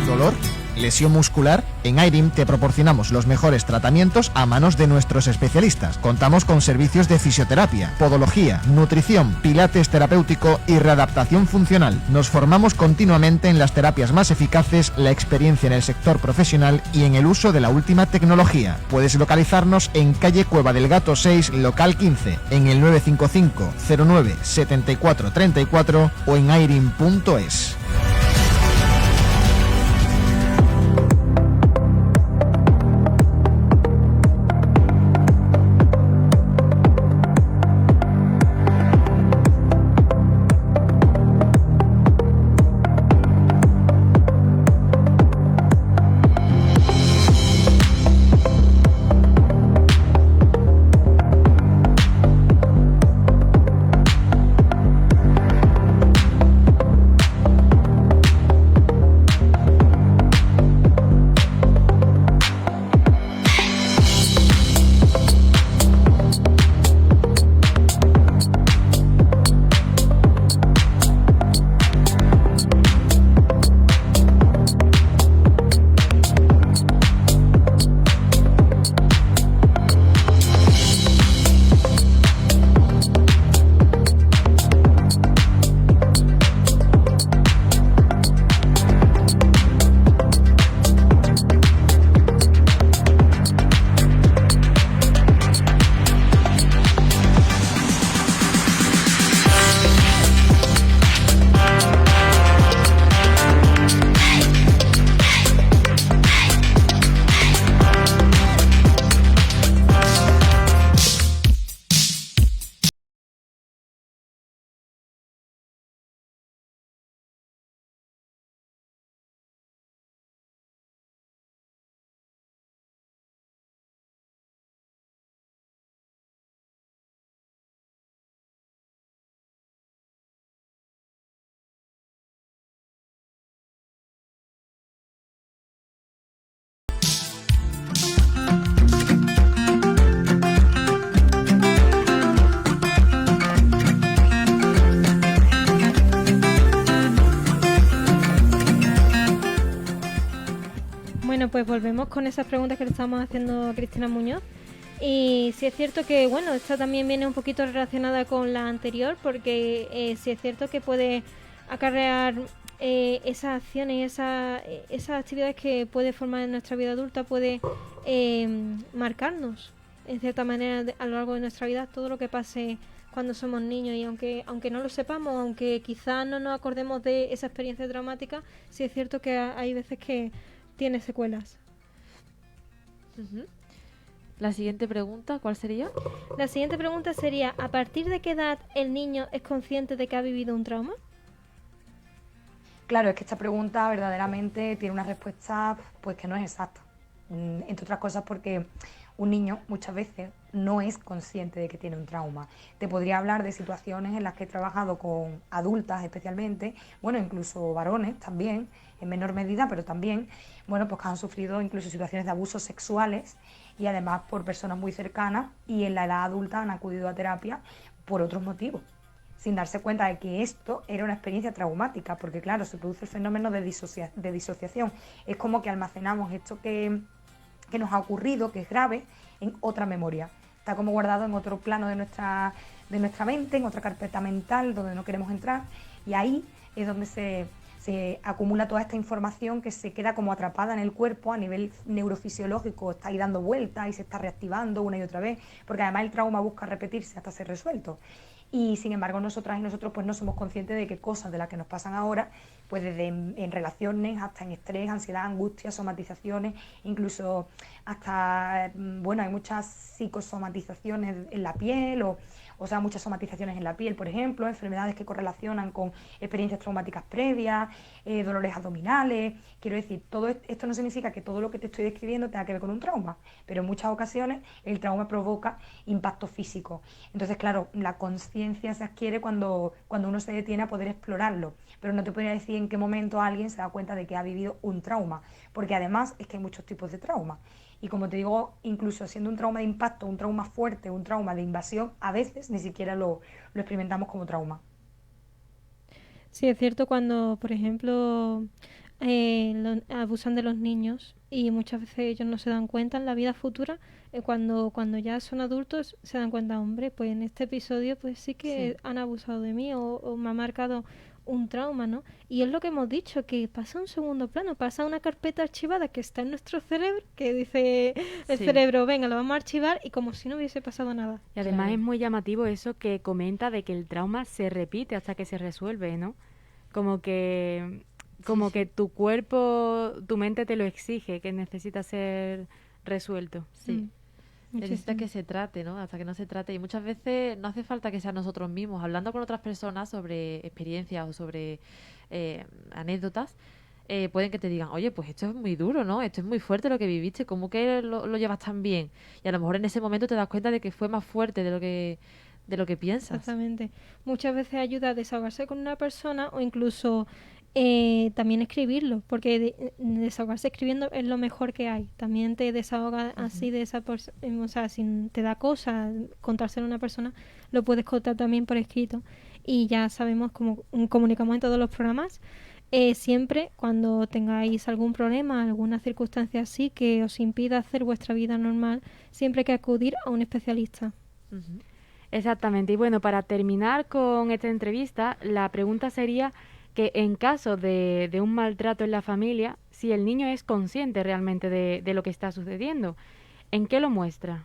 ¿Dolor? ¿Lesión muscular? En IRIM te proporcionamos los mejores tratamientos a manos de nuestros especialistas. Contamos con servicios de fisioterapia, podología, nutrición, pilates terapéutico y readaptación funcional. Nos formamos continuamente en las terapias más eficaces, la experiencia en el sector profesional y en el uso de la última tecnología. Puedes localizarnos en calle Cueva del Gato 6, local 15, en el 955 09 74 34 o en irim.es. volvemos con esas preguntas que le estamos haciendo a Cristina Muñoz. Y sí es cierto que, bueno, esta también viene un poquito relacionada con la anterior, porque sí es cierto que puede acarrear esas acciones, esas actividades que puede formar en nuestra vida adulta, puede marcarnos, en cierta manera, a lo largo de nuestra vida, todo lo que pase cuando somos niños. Y aunque no lo sepamos, aunque quizás no nos acordemos de esa experiencia traumática, sí es cierto que hay veces que tiene secuelas. Ujú. La siguiente pregunta, ¿cuál sería? La siguiente pregunta sería, ¿a partir de qué edad el niño es consciente de que ha vivido un trauma? Claro, es que esta pregunta verdaderamente tiene una respuesta pues que no es exacta. Entre otras cosas porque un niño muchas veces no es consciente de que tiene un trauma. Te podría hablar de situaciones en las que he trabajado con adultas especialmente, bueno, incluso varones también, en menor medida, pero también, bueno, pues que han sufrido incluso situaciones de abusos sexuales y además por personas muy cercanas y en la edad adulta han acudido a terapia por otros motivos, sin darse cuenta de que esto era una experiencia traumática, porque claro, se produce el fenómeno de disociación. Es como que almacenamos esto que nos ha ocurrido, que es grave, en otra memoria. Está como guardado en otro plano de nuestra mente, en otra carpeta mental donde no queremos entrar, y ahí es donde se acumula toda esta información que se queda como atrapada en el cuerpo a nivel neurofisiológico, está ahí dando vueltas y se está reactivando una y otra vez, porque además el trauma busca repetirse hasta ser resuelto. Y sin embargo nosotras y nosotros pues no somos conscientes de que cosas de las que nos pasan ahora, pues desde en relaciones hasta en estrés, ansiedad, angustia, somatizaciones, incluso hasta, bueno, hay muchas psicosomatizaciones en la piel o sea, muchas somatizaciones en la piel, por ejemplo, enfermedades que correlacionan con experiencias traumáticas previas, dolores abdominales. Quiero decir, todo esto no significa que todo lo que te estoy describiendo tenga que ver con un trauma, pero en muchas ocasiones el trauma provoca impacto físico. Entonces, claro, la conciencia se adquiere cuando uno se detiene a poder explorarlo, pero no te podría decir en qué momento alguien se da cuenta de que ha vivido un trauma, porque además es que hay muchos tipos de trauma. Y como te digo, incluso siendo un trauma de impacto, un trauma fuerte, un trauma de invasión, a veces ni siquiera lo experimentamos como trauma. Sí, es cierto cuando, por ejemplo, abusan de los niños y muchas veces ellos no se dan cuenta en la vida futura, cuando ya son adultos se dan cuenta, hombre, pues en este episodio pues sí que han abusado de mí o me ha marcado un trauma, ¿no? Y es lo que hemos dicho, que pasa a un segundo plano, pasa a una carpeta archivada que está en nuestro cerebro, que dice el cerebro, venga, lo vamos a archivar y como si no hubiese pasado nada. Y además es muy llamativo eso que comenta de que el trauma se repite hasta que se resuelve, ¿no? Como que tu cuerpo, tu mente te lo exige, que necesita ser resuelto. Sí. Necesita que se trate, ¿no? Hasta que no se trate. Y muchas veces no hace falta que sean nosotros mismos. Hablando con otras personas sobre experiencias o sobre anécdotas, pueden que te digan, oye, pues esto es muy duro, ¿no? Esto es muy fuerte lo que viviste. ¿Cómo que lo llevas tan bien? Y a lo mejor en ese momento te das cuenta de que fue más fuerte de lo que piensas. Exactamente. Muchas veces ayuda a desahogarse con una persona o incluso también escribirlo, porque desahogarse escribiendo es lo mejor que hay. También te desahoga así de esa persona, o sea, si te da cosa contárselo a una persona, lo puedes contar también por escrito. Y ya sabemos, como comunicamos en todos los programas, siempre cuando tengáis algún problema, alguna circunstancia así que os impida hacer vuestra vida normal, siempre hay que acudir a un especialista. Exactamente. Y bueno, para terminar con esta entrevista, la pregunta sería que en caso de un maltrato en la familia, si el niño es consciente realmente de lo que está sucediendo, ¿en qué lo muestra?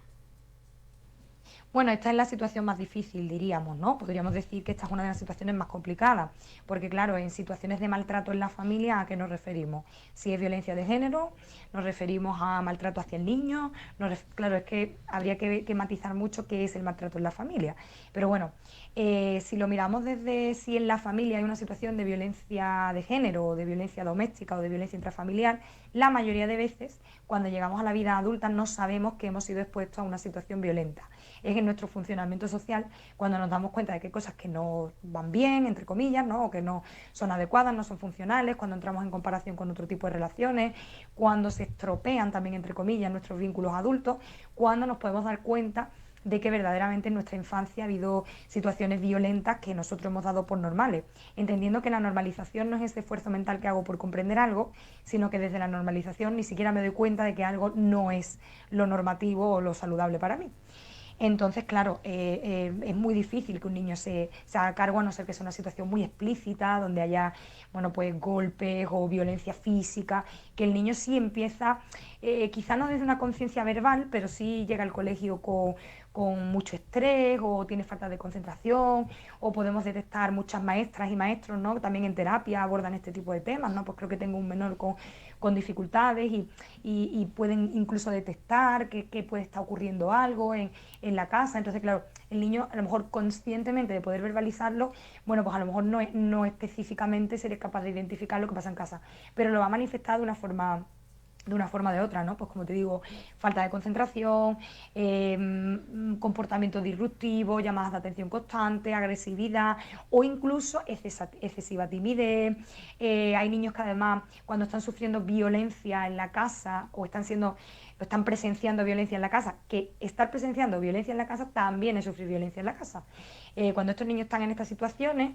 Bueno, esta es la situación más difícil, diríamos, ¿no? Podríamos decir que esta es una de las situaciones más complicadas, porque claro, en situaciones de maltrato en la familia, ¿a qué nos referimos? Si es violencia de género, nos referimos a maltrato hacia el niño, claro, es que habría que matizar mucho qué es el maltrato en la familia, pero bueno, si lo miramos desde si en la familia hay una situación de violencia de género, o de violencia doméstica o de violencia intrafamiliar, la mayoría de veces, cuando llegamos a la vida adulta, no sabemos que hemos sido expuestos a una situación violenta. Es en nuestro funcionamiento social cuando nos damos cuenta de que hay cosas que no van bien, entre comillas, ¿no? O que no son adecuadas, no son funcionales, cuando entramos en comparación con otro tipo de relaciones, cuando se estropean también, entre comillas, nuestros vínculos adultos, cuando nos podemos dar cuenta de que verdaderamente en nuestra infancia ha habido situaciones violentas que nosotros hemos dado por normales, entendiendo que la normalización no es ese esfuerzo mental que hago por comprender algo, sino que desde la normalización ni siquiera me doy cuenta de que algo no es lo normativo o lo saludable para mí. Entonces, claro, es muy difícil que un niño se haga cargo, a no ser que sea una situación muy explícita, donde haya, bueno, pues golpes o violencia física, que el niño sí empieza, quizá no desde una conciencia verbal, pero sí llega al colegio con mucho estrés o tiene falta de concentración, o podemos detectar muchas maestras y maestros, ¿no? También en terapia abordan este tipo de temas, ¿no? Pues creo que tengo un menor con dificultades y pueden incluso detectar que puede estar ocurriendo algo en la casa. Entonces, claro, el niño a lo mejor conscientemente de poder verbalizarlo, bueno, pues a lo mejor no específicamente seré capaz de identificar lo que pasa en casa, pero lo va a manifestar de una forma o de otra, ¿no? Pues como te digo, falta de concentración, comportamiento disruptivo, llamadas de atención constante, agresividad o incluso excesiva timidez. Hay niños que además cuando están sufriendo violencia en la casa o están presenciando violencia en la casa, que estar presenciando violencia en la casa también es sufrir violencia en la casa. Cuando estos niños están en estas situaciones,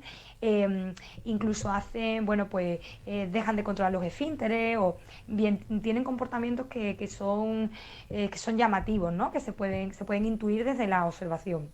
incluso hacen, bueno, pues dejan de controlar los esfínteres o bien tienen comportamientos que son llamativos, ¿no? Que se pueden intuir desde la observación.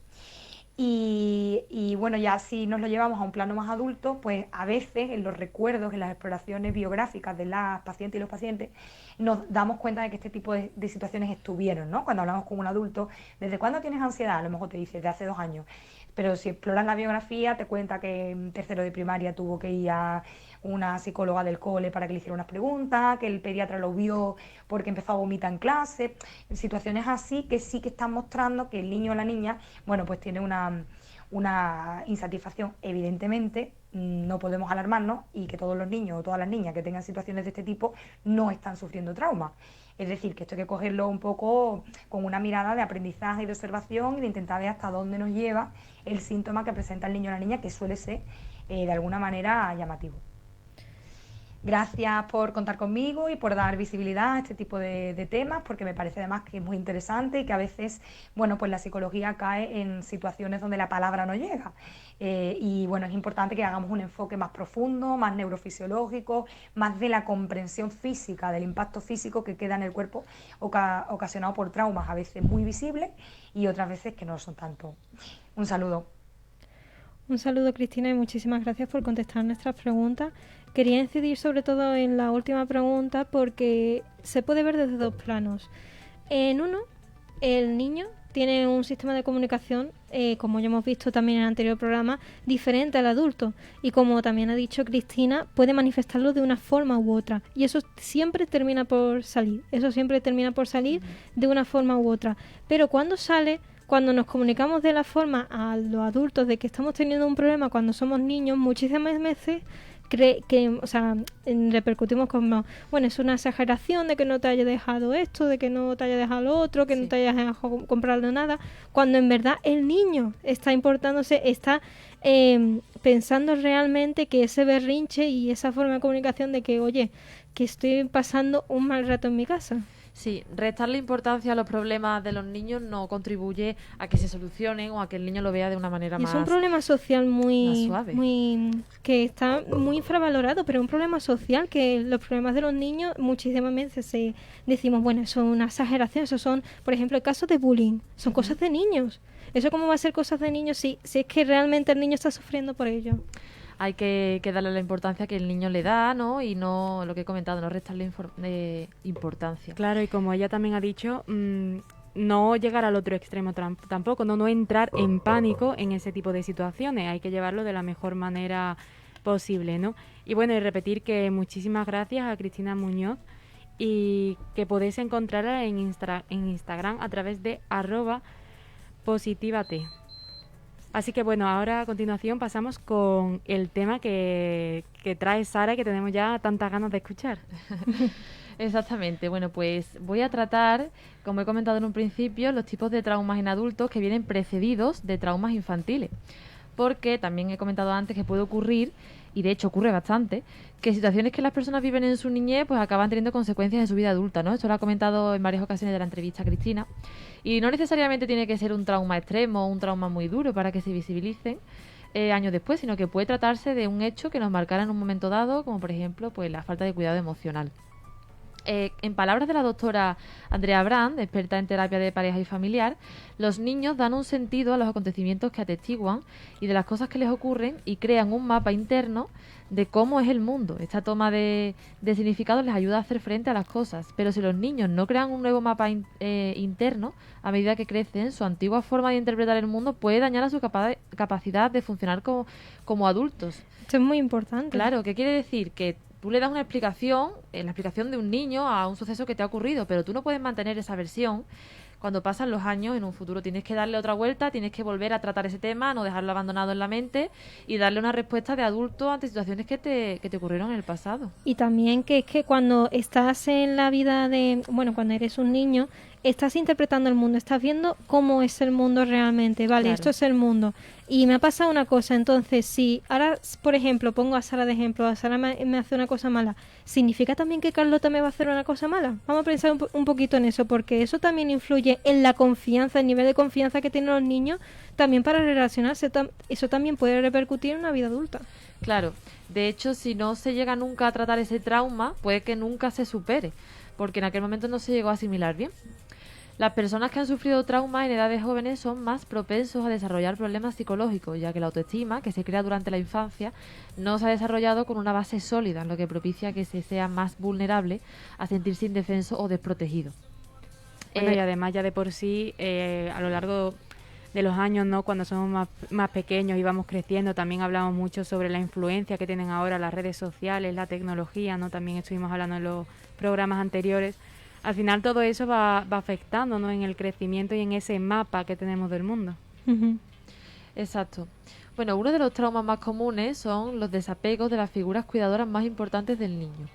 Y bueno, ya si nos lo llevamos a un plano más adulto, pues a veces en los recuerdos, en las exploraciones biográficas de las pacientes y los pacientes, nos damos cuenta de que este tipo de situaciones estuvieron, ¿no? Cuando hablamos con un adulto, ¿desde cuándo tienes ansiedad? A lo mejor te dice, de hace 2 años. Pero si exploras la biografía, te cuenta que en tercero de primaria tuvo que ir a una psicóloga del cole para que le hiciera unas preguntas, que el pediatra lo vio porque empezó a vomitar en clase. Situaciones así que sí que están mostrando que el niño o la niña, bueno, pues tiene una insatisfacción. Evidentemente, no podemos alarmarnos y que todos los niños o todas las niñas que tengan situaciones de este tipo no están sufriendo trauma. Es decir, que esto hay que cogerlo un poco con una mirada de aprendizaje y de observación y de intentar ver hasta dónde nos lleva el síntoma que presenta el niño o la niña, que suele ser de alguna manera llamativo. Gracias por contar conmigo y por dar visibilidad a este tipo de temas, porque me parece además que es muy interesante y que a veces, bueno, pues la psicología cae en situaciones donde la palabra no llega. Y bueno, es importante que hagamos un enfoque más profundo, más neurofisiológico, más de la comprensión física, del impacto físico que queda en el cuerpo ocasionado por traumas, a veces muy visibles y otras veces que no lo son tanto. Un saludo. Un saludo, Cristina, y muchísimas gracias por contestar nuestras preguntas. Quería incidir sobre todo en la última pregunta porque se puede ver desde 2 planos. En uno, el niño tiene un sistema de comunicación, como ya hemos visto también en el anterior programa, diferente al adulto. Y como también ha dicho Cristina, puede manifestarlo de una forma u otra. Y eso siempre termina por salir. De una forma u otra. Pero cuando nos comunicamos de la forma a los adultos de que estamos teniendo un problema cuando somos niños, muchísimas veces repercutimos como, bueno, es una exageración de que no te haya dejado esto, de que no te haya dejado lo otro, que no te hayas dejado comprarlo nada, cuando en verdad el niño está está pensando realmente que ese berrinche y esa forma de comunicación de que, oye, que estoy pasando un mal rato en mi casa. Sí, restarle importancia a los problemas de los niños no contribuye a que se solucionen o a que el niño lo vea de una manera más suave. Es un problema social que está muy infravalorado, pero es un problema social que los problemas de los niños muchísimas veces decimos, bueno, son una exageración, eso son, por ejemplo, el caso de bullying, son cosas de niños. ¿Eso cómo va a ser cosas de niños si es que realmente el niño está sufriendo por ello? Hay que darle la importancia que el niño le da, ¿no? Y no, lo que he comentado, no restarle importancia. Claro, y como ella también ha dicho, no llegar al otro extremo tampoco, no entrar en pánico en ese tipo de situaciones. Hay que llevarlo de la mejor manera posible, ¿no? Y bueno, y repetir que muchísimas gracias a Cristina Muñoz y que podéis encontrarla en Instagram a través de @positivate. Así que bueno, ahora a continuación pasamos con el tema que trae Sara y que tenemos ya tantas ganas de escuchar. Exactamente. Bueno, pues voy a tratar, como he comentado en un principio, los tipos de traumas en adultos que vienen precedidos de traumas infantiles. porque también he comentado antes que puede ocurrir, y de hecho ocurre bastante, que situaciones que las personas viven en su niñez pues acaban teniendo consecuencias en su vida adulta, ¿no? Esto lo ha comentado en varias ocasiones de la entrevista Cristina, y no necesariamente tiene que ser un trauma extremo o un trauma muy duro para que se visibilicen años después, sino que puede tratarse de un hecho que nos marcara en un momento dado, como por ejemplo pues la falta de cuidado emocional. En palabras de la doctora Andrea Brand, experta en terapia de pareja y familiar, los niños dan un sentido a los acontecimientos que atestiguan y de las cosas que les ocurren y crean un mapa interno de cómo es el mundo. Esta toma de significado les ayuda a hacer frente a las cosas, pero si los niños no crean un nuevo mapa interno, a medida que crecen, su antigua forma de interpretar el mundo puede dañar a su capacidad de funcionar como adultos. Esto es muy importante. Claro, ¿qué quiere decir? Que tú le das una explicación, la explicación de un niño a un suceso que te ha ocurrido, pero tú no puedes mantener esa versión cuando pasan los años en un futuro. Tienes que darle otra vuelta, tienes que volver a tratar ese tema, no dejarlo abandonado en la mente y darle una respuesta de adulto ante situaciones que te ocurrieron en el pasado. Y también que es que cuando estás en la vida cuando eres un niño, estás interpretando el mundo, estás viendo cómo es el mundo realmente, vale, Claro. Esto es el mundo. Y me ha pasado una cosa, entonces si ahora, por ejemplo, pongo a Sara de ejemplo, a Sara me hace una cosa mala, ¿significa también que Carlota me va a hacer una cosa mala? Vamos a pensar un poquito en eso, porque eso también influye en la confianza, el nivel de confianza que tienen los niños, también para relacionarse, eso también puede repercutir en una vida adulta. Claro, de hecho, si no se llega nunca a tratar ese trauma, puede que nunca se supere, porque en aquel momento no se llegó a asimilar bien. Las personas que han sufrido traumas en edades jóvenes son más propensos a desarrollar problemas psicológicos, ya que la autoestima, que se crea durante la infancia, no se ha desarrollado con una base sólida, lo que propicia que se sea más vulnerable a sentirse indefenso o desprotegido. Bueno, y además ya de por sí, a lo largo de los años, ¿no? Cuando somos más pequeños y vamos creciendo, también hablamos mucho sobre la influencia que tienen ahora las redes sociales, la tecnología, ¿no? También estuvimos hablando en los programas anteriores. Al final todo eso va afectando, ¿no? En el crecimiento y en ese mapa que tenemos del mundo. Ujú. Exacto. Bueno, uno de los traumas más comunes son los desapegos de las figuras cuidadoras más importantes del niño.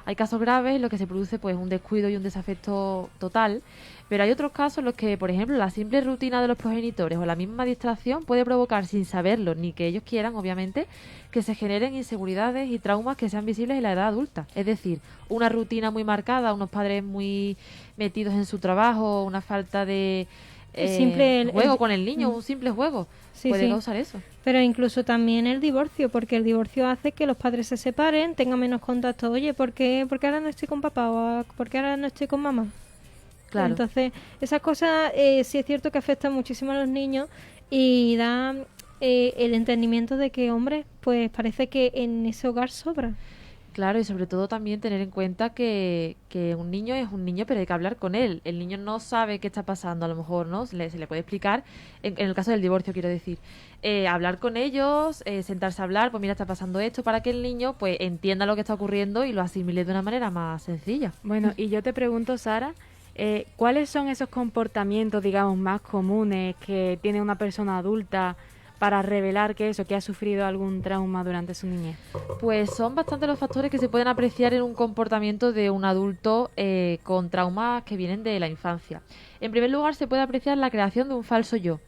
Hay casos graves en los que se produce pues un descuido y un desafecto total, pero hay otros casos en los que, por ejemplo, la simple rutina de los progenitores o la misma distracción puede provocar, sin saberlo ni que ellos quieran, obviamente, que se generen inseguridades y traumas que sean visibles en la edad adulta. Es decir, una rutina muy marcada, unos padres muy metidos en su trabajo, una falta de juego con el niño, un simple juego, Sí, puede sí. causar eso. Pero incluso también el divorcio, porque el divorcio hace que los padres se separen, tengan menos contacto. Oye, ¿por qué ahora no estoy con papá o por qué ahora no estoy con mamá? Claro. Entonces, esas cosas sí es cierto que afectan muchísimo a los niños y da el entendimiento de que, hombre, pues parece que en ese hogar sobra. Claro, y sobre todo también tener en cuenta que un niño es un niño, pero hay que hablar con él. El niño no sabe qué está pasando, a lo mejor, ¿no? Se le puede explicar, en el caso del divorcio, quiero decir, hablar con ellos, sentarse a hablar, pues mira, está pasando esto, para que el niño pues entienda lo que está ocurriendo y lo asimile de una manera más sencilla. Bueno, y yo te pregunto, Sara, ¿cuáles son esos comportamientos, digamos, más comunes que tiene una persona adulta para revelar que ha sufrido algún trauma durante su niñez? Pues son bastantes los factores que se pueden apreciar en un comportamiento de un adulto con traumas que vienen de la infancia. En primer lugar, se puede apreciar la creación de un falso yo.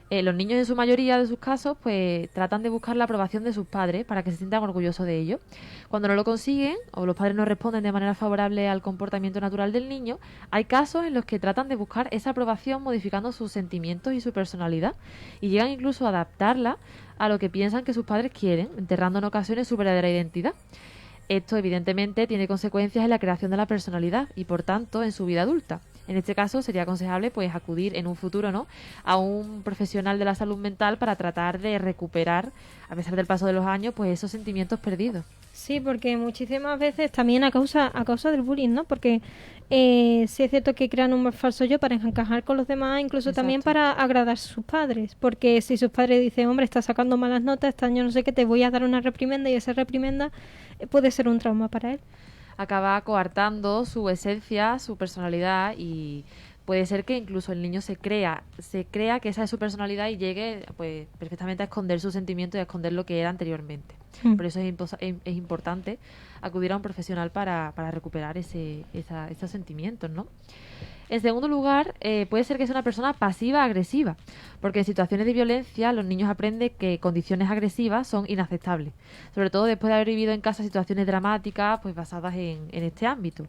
Los niños, en su mayoría de sus casos, pues tratan de buscar la aprobación de sus padres para que se sientan orgullosos de ellos. Cuando no lo consiguen o los padres no responden de manera favorable al comportamiento natural del niño, hay casos en los que tratan de buscar esa aprobación modificando sus sentimientos y su personalidad y llegan incluso a adaptarla a lo que piensan que sus padres quieren, enterrando en ocasiones su verdadera identidad. Esto, evidentemente, tiene consecuencias en la creación de la personalidad y, por tanto, en su vida adulta. En este caso, sería aconsejable pues acudir en un futuro, ¿no?, a un profesional de la salud mental para tratar de recuperar, a pesar del paso de los años, pues esos sentimientos perdidos. Sí, porque muchísimas veces también a causa del bullying, ¿no? Porque sí es cierto que crean un falso yo para encajar con los demás, incluso Exacto. también para agradar a sus padres. Porque si sus padres dicen, hombre, estás sacando malas notas, este año no sé qué, te voy a dar una reprimenda, y esa reprimenda puede ser un trauma para él. Acaba coartando su esencia, su personalidad, y puede ser que incluso el niño se crea que esa es su personalidad y llegue pues perfectamente a esconder sus sentimientos y a esconder lo que era anteriormente. Por eso es importante acudir a un profesional para recuperar esos sentimientos, ¿no? En segundo lugar, puede ser que sea una persona pasiva-agresiva, porque en situaciones de violencia los niños aprenden que condiciones agresivas son inaceptables, sobre todo después de haber vivido en casa situaciones dramáticas pues basadas en este ámbito.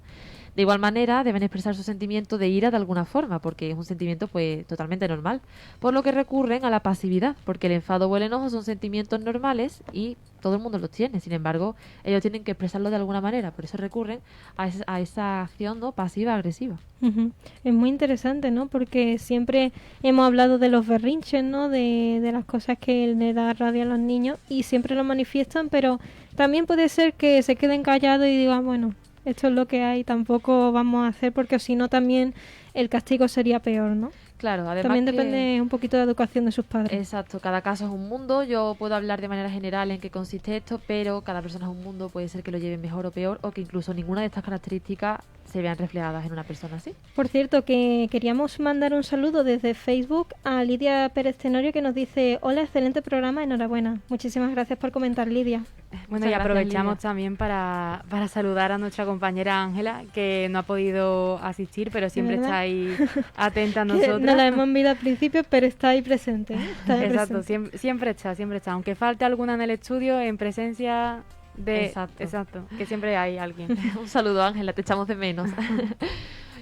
De igual manera, deben expresar su sentimiento de ira de alguna forma, porque es un sentimiento pues totalmente normal, por lo que recurren a la pasividad, porque el enfado o el enojo son sentimientos normales y todo el mundo los tiene. Sin embargo, ellos tienen que expresarlo de alguna manera, por eso recurren a esa acción, ¿no?, pasiva-agresiva. Ujú. Es muy interesante, ¿no? Porque siempre hemos hablado de los berrinches, ¿no? De las cosas que le da rabia a los niños y siempre lo manifiestan, pero también puede ser que se queden callados y digan, bueno, esto es lo que hay, tampoco vamos a hacer porque si no también el castigo sería peor, ¿no? Claro, además también depende un poquito de la educación de sus padres. Exacto, cada caso es un mundo. Yo puedo hablar de manera general en qué consiste esto, pero cada persona es un mundo, puede ser que lo lleven mejor o peor, o que incluso ninguna de estas características se vean reflejadas en una persona así. Por cierto, que queríamos mandar un saludo desde Facebook a Lidia Pérez Tenorio, que nos dice: hola, excelente programa, enhorabuena. Muchísimas gracias por comentar, Lidia. Bueno, Muchas y gracias, aprovechamos Lidia. también para saludar a nuestra compañera Ángela, que no ha podido asistir, pero siempre ¿Verdad? está ahí atenta a Que nosotros. no la hemos visto al principio, pero está ahí presente. Está ahí Exacto, presente. siempre está. Aunque falte alguna en el estudio, en presencia de... Exacto. que siempre hay alguien. Un saludo, Ángela, te echamos de menos.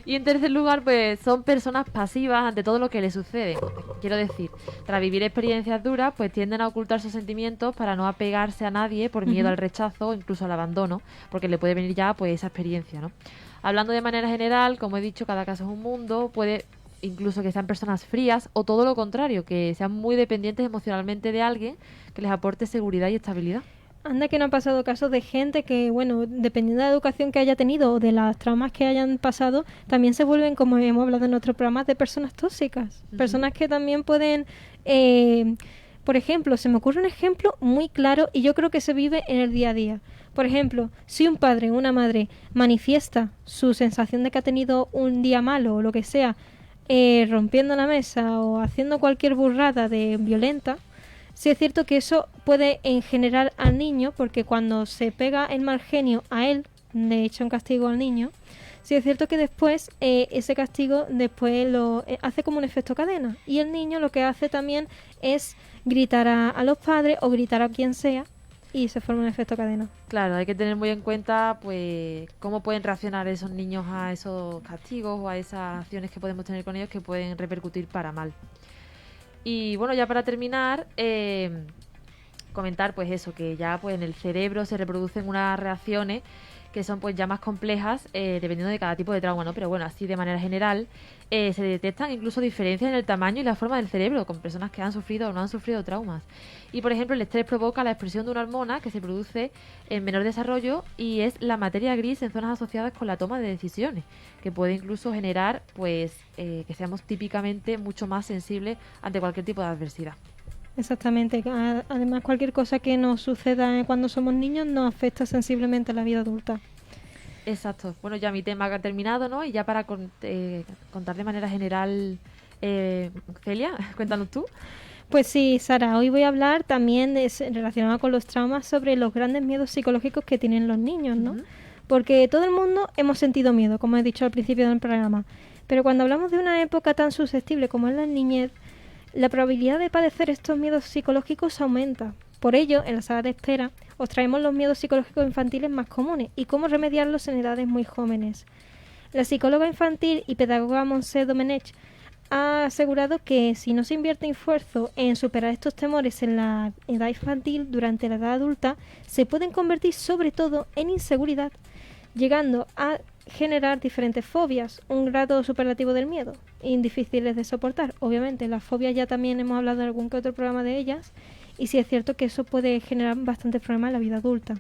Y en tercer lugar, pues son personas pasivas ante todo lo que les sucede. Quiero decir, tras vivir experiencias duras, pues tienden a ocultar sus sentimientos para no apegarse a nadie por miedo al rechazo o incluso al abandono, porque le puede venir ya pues esa experiencia, ¿no? Hablando de manera general, como he dicho, cada caso es un mundo, puede incluso que sean personas frías o todo lo contrario, que sean muy dependientes emocionalmente de alguien que les aporte seguridad y estabilidad. Anda que no ha pasado casos de gente que, bueno, dependiendo de la educación que haya tenido o de las traumas que hayan pasado, también se vuelven, como hemos hablado en otros programas, de personas tóxicas. Personas que también pueden... por ejemplo, se me ocurre un ejemplo muy claro y yo creo que se vive en el día a día. Por ejemplo, si un padre o una madre manifiesta su sensación de que ha tenido un día malo o lo que sea, rompiendo la mesa o haciendo cualquier burrada de violenta, sí es cierto que eso puede en general al niño, porque cuando se pega el mal genio a él, le echa un castigo al niño, sí es cierto que después ese castigo después lo hace como un efecto cadena. Y el niño lo que hace también es gritar a los padres o gritar a quien sea y se forma un efecto cadena. Claro, hay que tener muy en cuenta pues cómo pueden reaccionar esos niños a esos castigos o a esas acciones que podemos tener con ellos que pueden repercutir para mal. Y bueno, ya para terminar, comentar pues eso, que ya pues en el cerebro se reproducen unas reacciones que son pues ya más complejas dependiendo de cada tipo de trauma, ¿no? Pero bueno, así de manera general se detectan incluso diferencias en el tamaño y la forma del cerebro con personas que han sufrido o no han sufrido traumas. Y por ejemplo, el estrés provoca la expresión de una hormona que se produce en menor desarrollo y es la materia gris en zonas asociadas con la toma de decisiones, que puede incluso generar pues que seamos típicamente mucho más sensibles ante cualquier tipo de adversidad. Exactamente. Además, cualquier cosa que nos suceda cuando somos niños nos afecta sensiblemente a la vida adulta. Exacto. Bueno, ya mi tema ha terminado, ¿no? Y ya para contar de manera general, Celia, cuéntanos tú. Pues sí, Sara, hoy voy a hablar también relacionado con los traumas sobre los grandes miedos psicológicos que tienen los niños, ¿no? Porque todo el mundo hemos sentido miedo, como he dicho al principio del programa. Pero cuando hablamos de una época tan susceptible como es la niñez, la probabilidad de padecer estos miedos psicológicos aumenta. Por ello, en la sala de espera, os traemos los miedos psicológicos infantiles más comunes y cómo remediarlos en edades muy jóvenes. La psicóloga infantil y pedagoga Montse Domenech ha asegurado que si no se invierte esfuerzo en superar estos temores en la edad infantil durante la edad adulta, se pueden convertir sobre todo en inseguridad, llegando a generar diferentes fobias, un grado superlativo del miedo, difíciles de soportar. Obviamente, las fobias ya también hemos hablado en algún que otro programa de ellas, y sí es cierto que eso puede generar bastantes problemas en la vida adulta.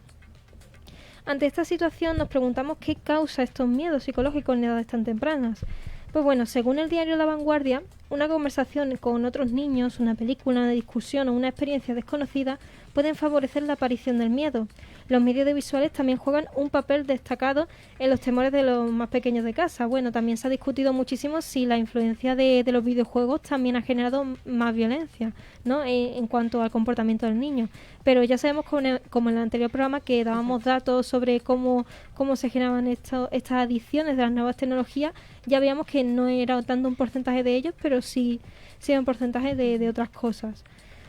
Ante esta situación nos preguntamos qué causa estos miedos psicológicos en edades tan tempranas. Pues bueno, según el diario La Vanguardia, una conversación con otros niños, una película, una discusión o una experiencia desconocida pueden favorecer la aparición del miedo. Los medios audiovisuales también juegan un papel destacado en los temores de los más pequeños de casa. Bueno, también se ha discutido muchísimo si la influencia de los videojuegos también ha generado más violencia, ¿no? En cuanto al comportamiento del niño. Pero ya sabemos, como en el anterior programa, que dábamos datos sobre cómo se generaban estas adicciones de las nuevas tecnologías. Ya veíamos que no era tanto un porcentaje de ellos, pero sí era un porcentaje de otras cosas.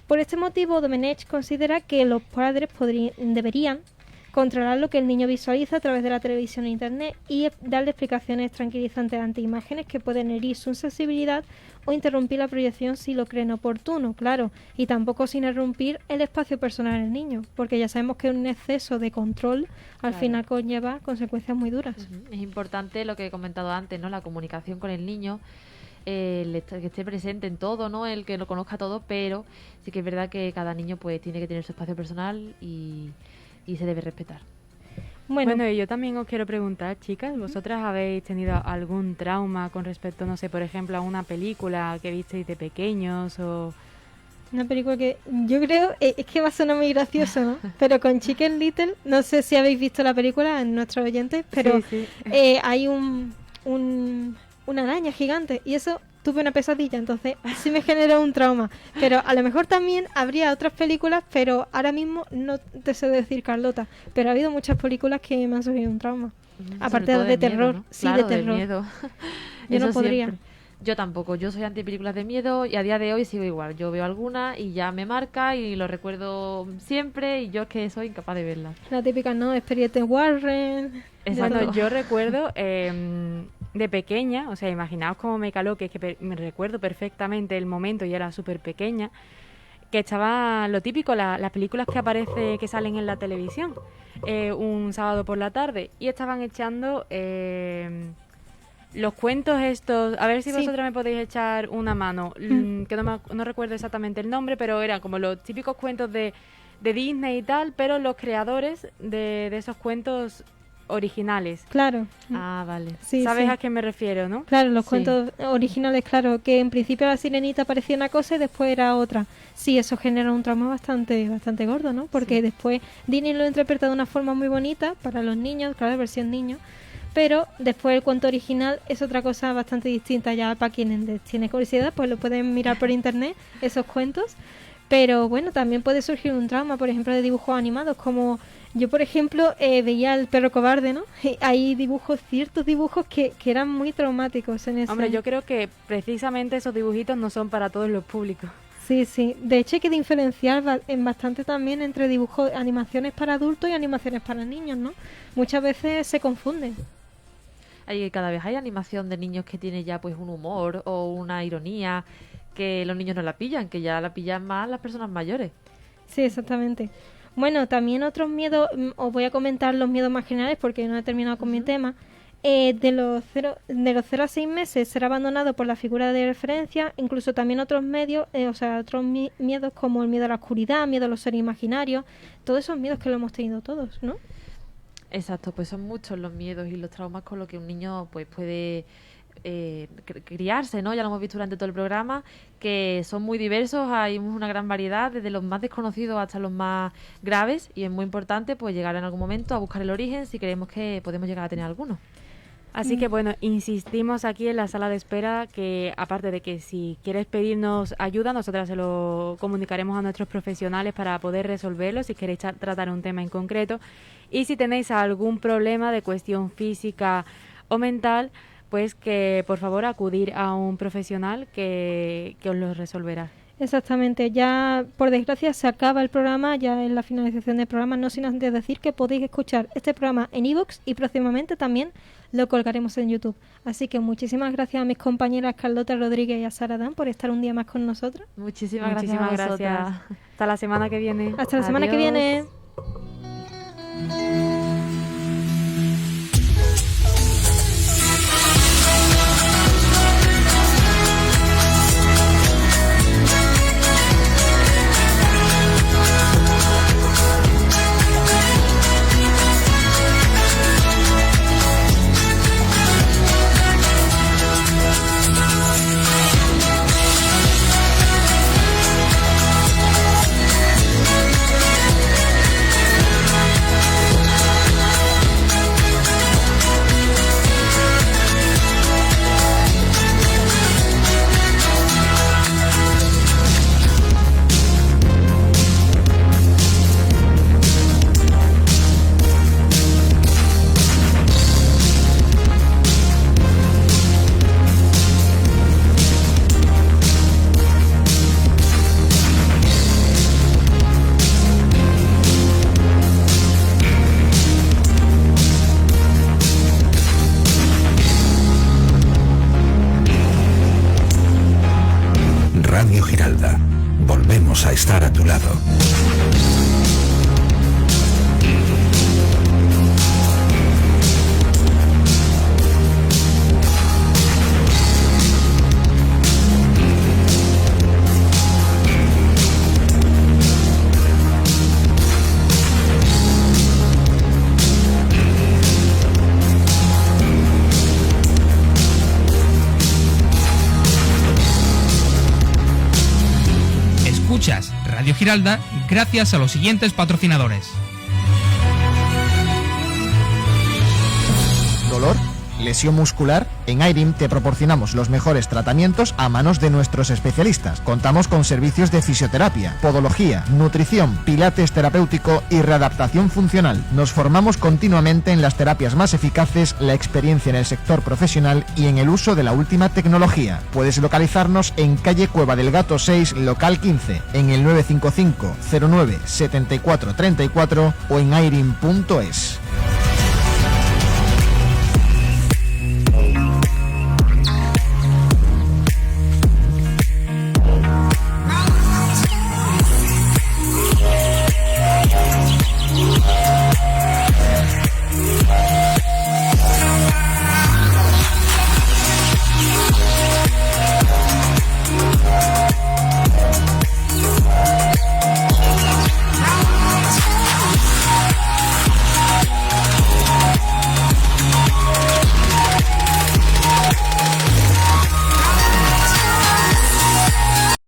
Por este motivo, Domenech considera que los padres deberían controlar lo que el niño visualiza a través de la televisión e internet y darle explicaciones tranquilizantes ante imágenes que pueden herir su sensibilidad o interrumpir la proyección si lo creen oportuno, claro, y tampoco sin interrumpir el espacio personal del niño, porque ya sabemos que un exceso de control al final conlleva consecuencias muy duras. Es importante lo que he comentado antes, ¿no? La comunicación con el niño. Que esté presente en todo, ¿no? El que lo conozca todo, pero sí que es verdad que cada niño pues tiene que tener su espacio personal y se debe respetar. Bueno, y yo también os quiero preguntar, chicas, ¿vosotras habéis tenido algún trauma con respecto, no sé, por ejemplo, a una película que visteis de pequeños o...? Una película que yo creo, es que va a sonar muy gracioso, ¿no? Pero con Chicken Little, no sé si habéis visto la película, nuestros oyentes, pero sí. Hay una araña gigante y eso tuve una pesadilla, entonces sí me generó un trauma. Pero a lo mejor también habría otras películas, pero ahora mismo no te sé decir, Carlota, pero ha habido muchas películas que me han surgido un trauma. Aparte de terror, ¿no? sí, Claro, de terror. miedo. Yo no Eso podría. siempre. Yo tampoco, yo soy anti películas de miedo y a día de hoy sigo igual. Yo veo alguna y ya me marca y lo recuerdo siempre y yo es que soy incapaz de verlas. La típica, ¿no? Expediente Warren. Exacto. Bueno, yo recuerdo de pequeña, o sea, imaginaos cómo me caló, que es que me recuerdo perfectamente el momento, y era súper pequeña, que estaba lo típico, las películas que salen en la televisión, un sábado por la tarde, y estaban echando los cuentos estos, a ver si vosotros me podéis echar una mano, que no recuerdo exactamente el nombre, pero eran como los típicos cuentos de Disney y tal, pero los creadores de esos cuentos originales. Claro. Ah, vale. Sí, ¿Sabes sí. a qué me refiero, no? Claro, los Sí. cuentos originales, claro, que en principio la sirenita parecía una cosa y después era otra. Sí, eso genera un trauma bastante gordo, ¿no? Porque después Disney lo interpreta de una forma muy bonita para los niños, claro, versión niño, pero después el cuento original es otra cosa bastante distinta. Ya para quienes tienen curiosidad, pues lo pueden mirar por internet, esos cuentos. Pero bueno, también puede surgir un trauma, por ejemplo, de dibujos animados, como yo, por ejemplo, veía El perro cobarde, ¿no? Y hay ciertos dibujos que eran muy traumáticos en ese... Hombre, yo creo que precisamente esos dibujitos no son para todos los públicos. Sí, sí. De hecho, hay que diferenciar bastante también entre dibujos, animaciones para adultos y animaciones para niños, ¿no? Muchas veces se confunden. Cada vez hay animación de niños que tiene ya pues un humor o una ironía que los niños no la pillan, que ya la pillan más las personas mayores. Sí, exactamente. Bueno, también otros miedos, os voy a comentar los miedos más generales porque no he terminado con mi tema. De los 0 a 6 meses ser abandonado por la figura de referencia, incluso también otros medios, otros miedos como el miedo a la oscuridad, miedo a los seres imaginarios, todos esos miedos que lo hemos tenido todos, ¿no? Exacto, pues son muchos los miedos y los traumas con los que un niño pues puede criarse, ¿no? Ya lo hemos visto durante todo el programa, que son muy diversos, hay una gran variedad, desde los más desconocidos hasta los más graves, y es muy importante pues llegar en algún momento a buscar el origen si creemos que podemos llegar a tener alguno. Así que bueno, insistimos aquí en la sala de espera que, aparte de que si quieres pedirnos ayuda, nosotras se lo comunicaremos a nuestros profesionales para poder resolverlo si queréis tratar un tema en concreto, y si tenéis algún problema de cuestión física o mental, pues que por favor acudir a un profesional que os lo resolverá. Exactamente, ya por desgracia se acaba el programa, ya en la finalización del programa, no sin antes decir que podéis escuchar este programa en iVoox y próximamente también lo colgaremos en YouTube. Así que muchísimas gracias a mis compañeras Carlota Rodríguez y a Sara Dan por estar un día más con nosotros. Muchísimas gracias a vosotras. Hasta la semana que viene. Hasta la semana que Adiós. viene. Radio Giralda. Volvemos a estar a tu lado. Escuchas Radio Giralda gracias a los siguientes patrocinadores. ¿Dolor? ¿Lesión muscular? En IRIM te proporcionamos los mejores tratamientos a manos de nuestros especialistas. Contamos con servicios de fisioterapia, podología, nutrición, pilates terapéutico y readaptación funcional. Nos formamos continuamente en las terapias más eficaces, la experiencia en el sector profesional y en el uso de la última tecnología. Puedes localizarnos en calle Cueva del Gato 6, local 15, en el 955 09 74 34 o en irim.es.